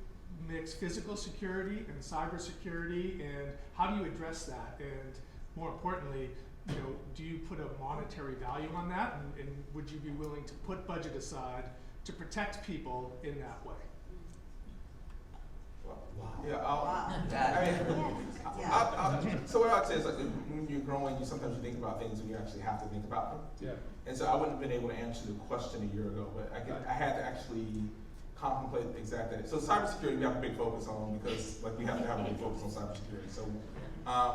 mix physical security and cybersecurity, and how do you address that? And more importantly, you know, do you put a monetary value on that, and would you be willing to put budget aside to protect people in that way? Yeah, so what I'd say is, like, when you're growing, sometimes you think about things when you actually have to think about them. Yeah. And so I wouldn't have been able to answer the question a year ago, but I had to actually contemplate exactly that. So cybersecurity we have a big focus on, because like we have to have a big focus on cybersecurity. So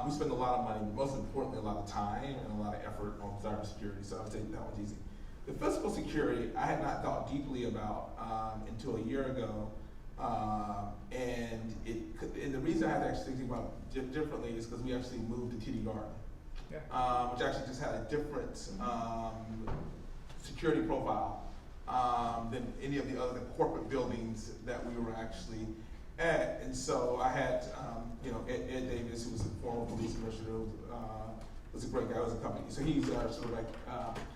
we spend a lot of money, but most importantly a lot of time and a lot of effort on cybersecurity. So I would say that one's easy. The physical security I had not thought deeply about until a year ago. And the reason I had to actually think about it differently is because we actually moved to TD Garden, which actually just had a different security profile than any of the other corporate buildings that we were actually at. And so I had, you know, Ed Davis, who was a former police commissioner, was a great guy, was a company. So he's our sort of like,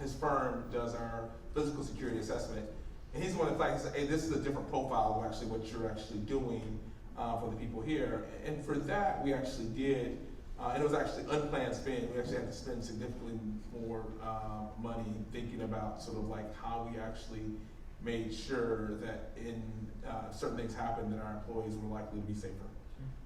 his firm does our physical security assessment. And he's the one that flags, hey, this is a different profile of actually what you're actually doing for the people here. And for that, we actually did, and it was actually unplanned spend. We actually had to spend significantly more money thinking about sort of like how we actually made sure that in certain things happened, that our employees were likely to be safer.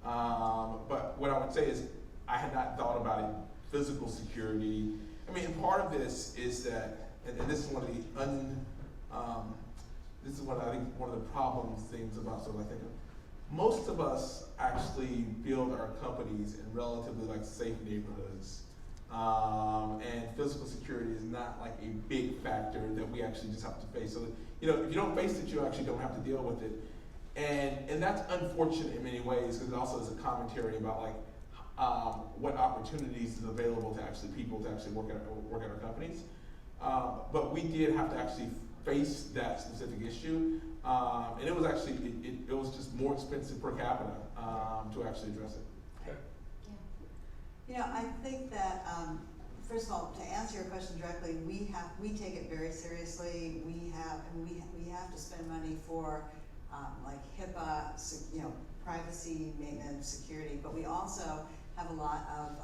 But what I would say is, I had not thought about it, physical security. I mean, and part of this is that, and this is one of the this is what I think one of the problems things about sort of like thinking. Most of us actually build our companies in relatively like safe neighborhoods. And physical security is not like a big factor that we actually just have to face. So, you know, if you don't face it, you actually don't have to deal with it. And that's unfortunate in many ways, because it also is a commentary about like what opportunities is available to actually people to actually work at our companies. But we did have to actually face that specific issue, and it was actually it was just more expensive per capita to actually address it. Okay. Yeah. You know, I think that first of all, to answer your question directly, we take it very seriously. We have to spend money for like HIPAA, you know, privacy, maintenance, security, but we also have a lot of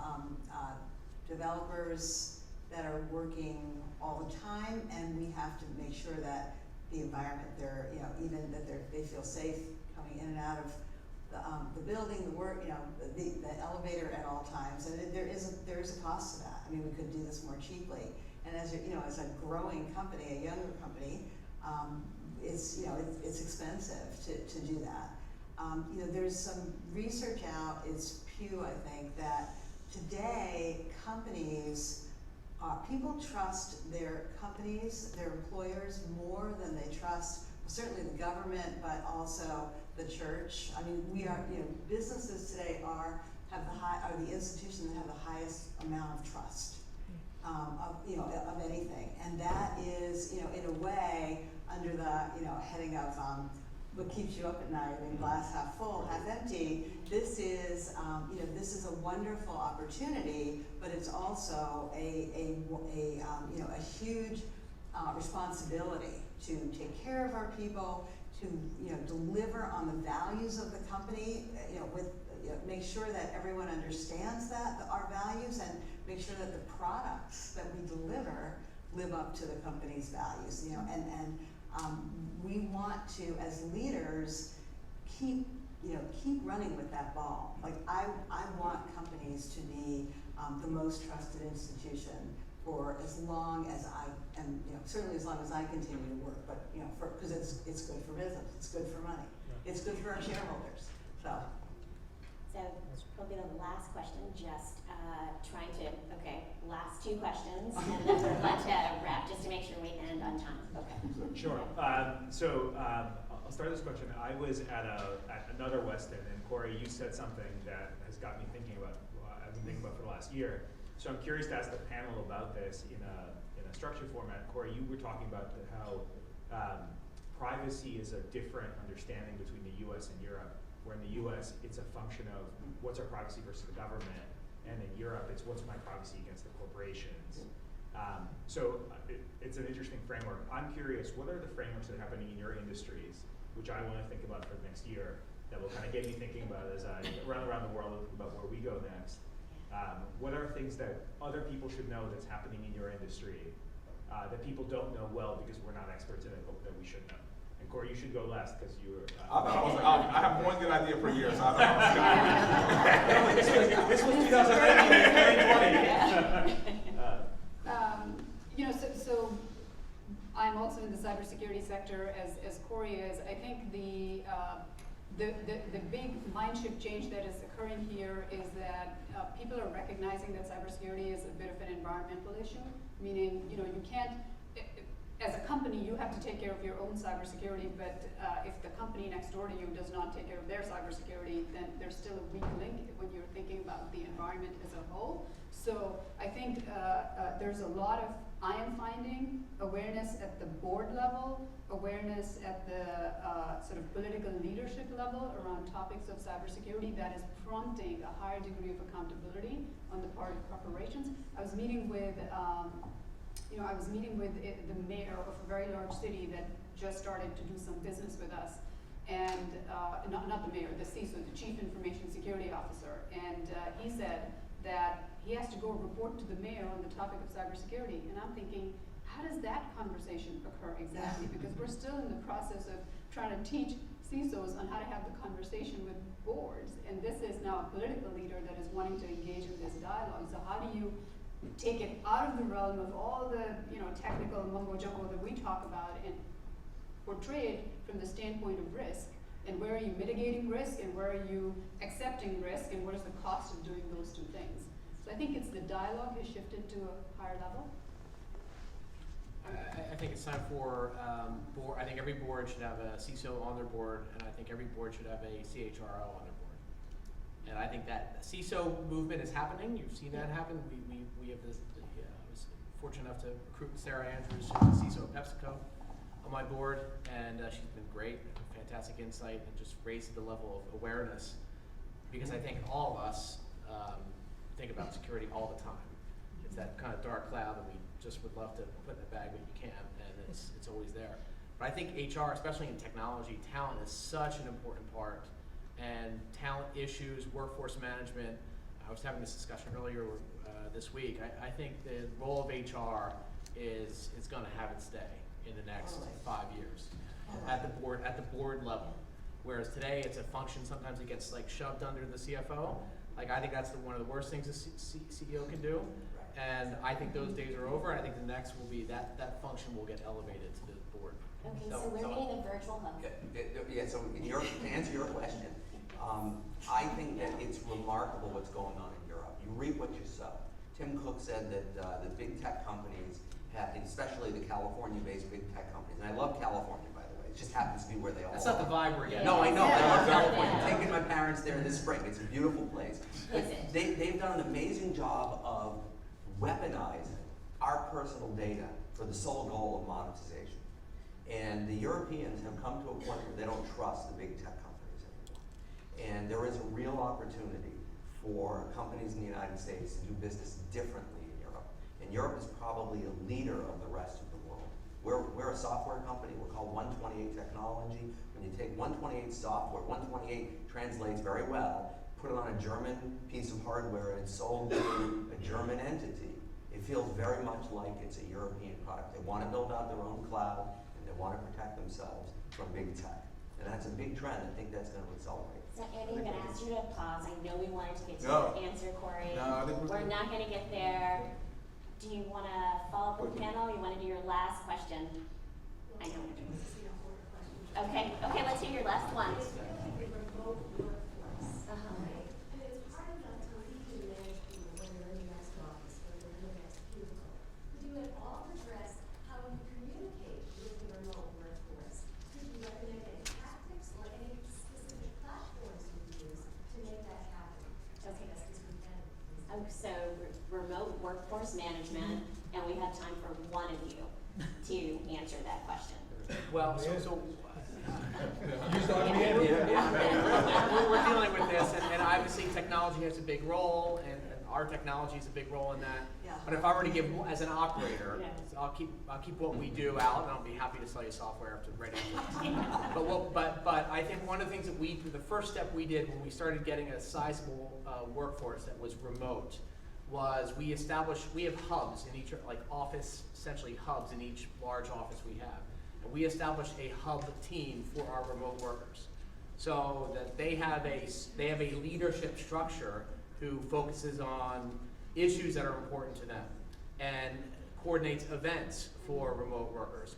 developers that are working all the time, and we have to make sure that the environment, they're, you know, even that they feel safe coming in and out of the building, the work, you know, the elevator at all times, and there is a cost to that. I mean, we could do this more cheaply, and as you know, as a growing company, a younger company, it's, you know, it's expensive to do that. You know, there's some research out, it's Pew, I think, that today companies, people trust their companies, their employers, more than they trust certainly the government, but also the church. I mean, we are, you know, businesses today are the institutions that have the highest amount of trust of, you know, of anything, and that is, you know, in a way under the, you know, heading of what keeps you up at night, I mean, glass half full, half empty. This is, you know, this is a wonderful opportunity, but it's also a you know, a huge responsibility to take care of our people, to, you know, deliver on the values of the company, you know, with, you know, make sure that everyone understands that our values, and make sure that the products that we deliver live up to the company's values, you know, and we want to, as leaders, keep running with that ball. Like I want companies to be the most trusted institution for as long as I am, certainly as long as I continue to work, but, because it's good for business, it's good for money, it's good for our shareholders, so. So probably the last question, just last two questions, and then we're about to wrap just to make sure we end on time. Okay. Sure. I'll start this question. I was at another Westin, and Corey, you said something that has got me thinking about. I've been thinking about for the last year. So I'm curious to ask the panel about this in a structured format. Corey, you were talking about how privacy is a different understanding between the U.S. and Europe. Where in the U.S. it's a function of what's our privacy versus the government, and in Europe it's what's my privacy against the corporations. It's an interesting framework. I'm curious, what are the frameworks that are happening in your industries, which I want to think about for the next year, that will kind of get me thinking about as I run around the world about where we go next. What are things that other people should know that's happening in your industry that people don't know well because we're not experts in it, but that we should know? And Corey, you should go last because you were. I have one good idea per year, so I thought I was This was 2019, 2020. So I'm also in the cybersecurity sector as Corey is. I think the big mind shift change that is occurring here is that people are recognizing that cybersecurity is a bit of an environmental issue, meaning you can't, as a company, you have to take care of your own cybersecurity, but if the company next door to you does not take care of their cybersecurity, then there's still a weak link when you're thinking about the environment as a whole. So I think there's a lot of, I am finding, awareness at the board level, awareness at the sort of political leadership level around topics of cybersecurity that is prompting a higher degree of accountability on the part of corporations. I was meeting with the mayor of a very large city that just started to do some business with us, and not the mayor, the CISO, the Chief Information Security Officer, and he said that he has to go report to the mayor on the topic of cybersecurity, and I'm thinking, how does that conversation occur exactly? Because we're still in the process of trying to teach CISOs on how to have the conversation with boards, and this is now a political leader that is wanting to engage in this dialogue. So how do you take it out of the realm of all the technical mumbo jumbo that we talk about and portray it from the standpoint of risk, and where are you mitigating risk and where are you accepting risk and what is the cost of doing those two things? So I think it's the dialogue has shifted to a higher level. I think it's time for board. I think every board should have a CISO on their board, and I think every board should have a CHRO on their board. And I think that the CISO movement is happening. You've seen that happen. We have this. I was fortunate enough to recruit Sarah Andrews, who's the CISO of PepsiCo, on my board, and she's been great, fantastic insight, and just raised the level of awareness. Because I think all of us think about security all the time. It's that kind of dark cloud that we just would love to put in the bag when you can, and it's always there. But I think HR, especially in technology, talent is such an important part. And talent issues, workforce management. I was having this discussion earlier this week. I think the role of HR is going to have its day in the next 5 years at the board level. Whereas today it's a function. Sometimes it gets like shoved under the CFO. Like I think that's one of the worst things a CEO can do. And I think those days are over. And I think the next will be that function will get elevated to the board. Okay, so we're meeting a virtual hub. So to answer your question, I think that it's remarkable what's going on in Europe. You reap what you sow. Tim Cook said that the big tech companies have, especially the California-based big tech companies, and I love California, by the way. It just happens to be where they all That's not the vibe we're getting. No, I know. I love California. I'm taking my parents there this spring. It's a beautiful place. But they've done an amazing job of weaponizing our personal data for the sole goal of monetization. And the Europeans have come to a point where they don't trust the big tech companies anymore. And there is a real opportunity for companies in the United States to do business differently in Europe. And Europe is probably a leader of the rest of the world. We're a software company. We're called 128 Technology. When you take 128 software, 128 translates very well, put it on a German piece of hardware, and it's sold to a German entity. It feels very much like it's a European product. They want to build out their own cloud, and they want to protect themselves from big tech. And that's a big trend. I think that's going to accelerate. So Andy, I'm going to ask you to pause. I know we wanted to get to No. your answer, Corey. No, I think we're not going to get there do you want to follow up with the panel? You want to do your last question? I know. Okay, let's hear your last one. So remote workforce management, and we have time for one of you to answer that question. Well, You we're dealing with this, and obviously technology has a big role, and our technology has a big role in that. Yeah. But if I were to give, as an operator, Yeah. I'll keep what we do out, and I'll be happy to sell you software after right after. But I think one of the things that the first step we did when we started getting a sizable workforce that was remote was we have hubs in each, like office, essentially hubs in each large office we have. And we established a hub team for our remote workers, so that they have a leadership structure who focuses on issues that are important to them, and coordinates events for remote workers,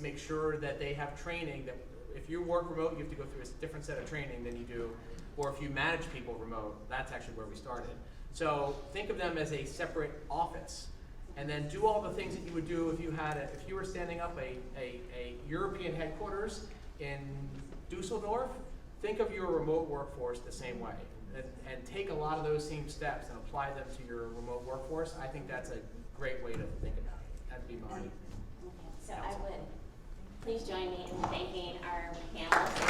makes sure that they have training that if you work remote, you have to go through a different set of training than you do, or if you manage people remote, that's actually where we started. So think of them as a separate office, and then do all the things that you would do if you were standing up a European headquarters in Dusseldorf. Think of your remote workforce the same way, and take a lot of those same steps and apply them to your remote workforce. I think that's a great way to think about it. That'd be mine. So I would please join me in thanking our panelists.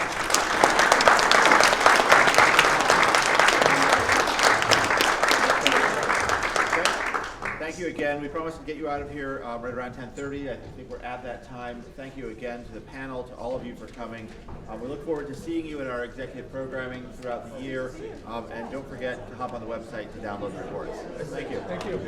Thank you again. We promised to get you out of here right around 10:30. I think we're at that time. Thank you again to the panel, to all of you for coming. We look forward to seeing you in our executive programming throughout the year. And don't forget to hop on the website to download the reports. Thank you. Thank you.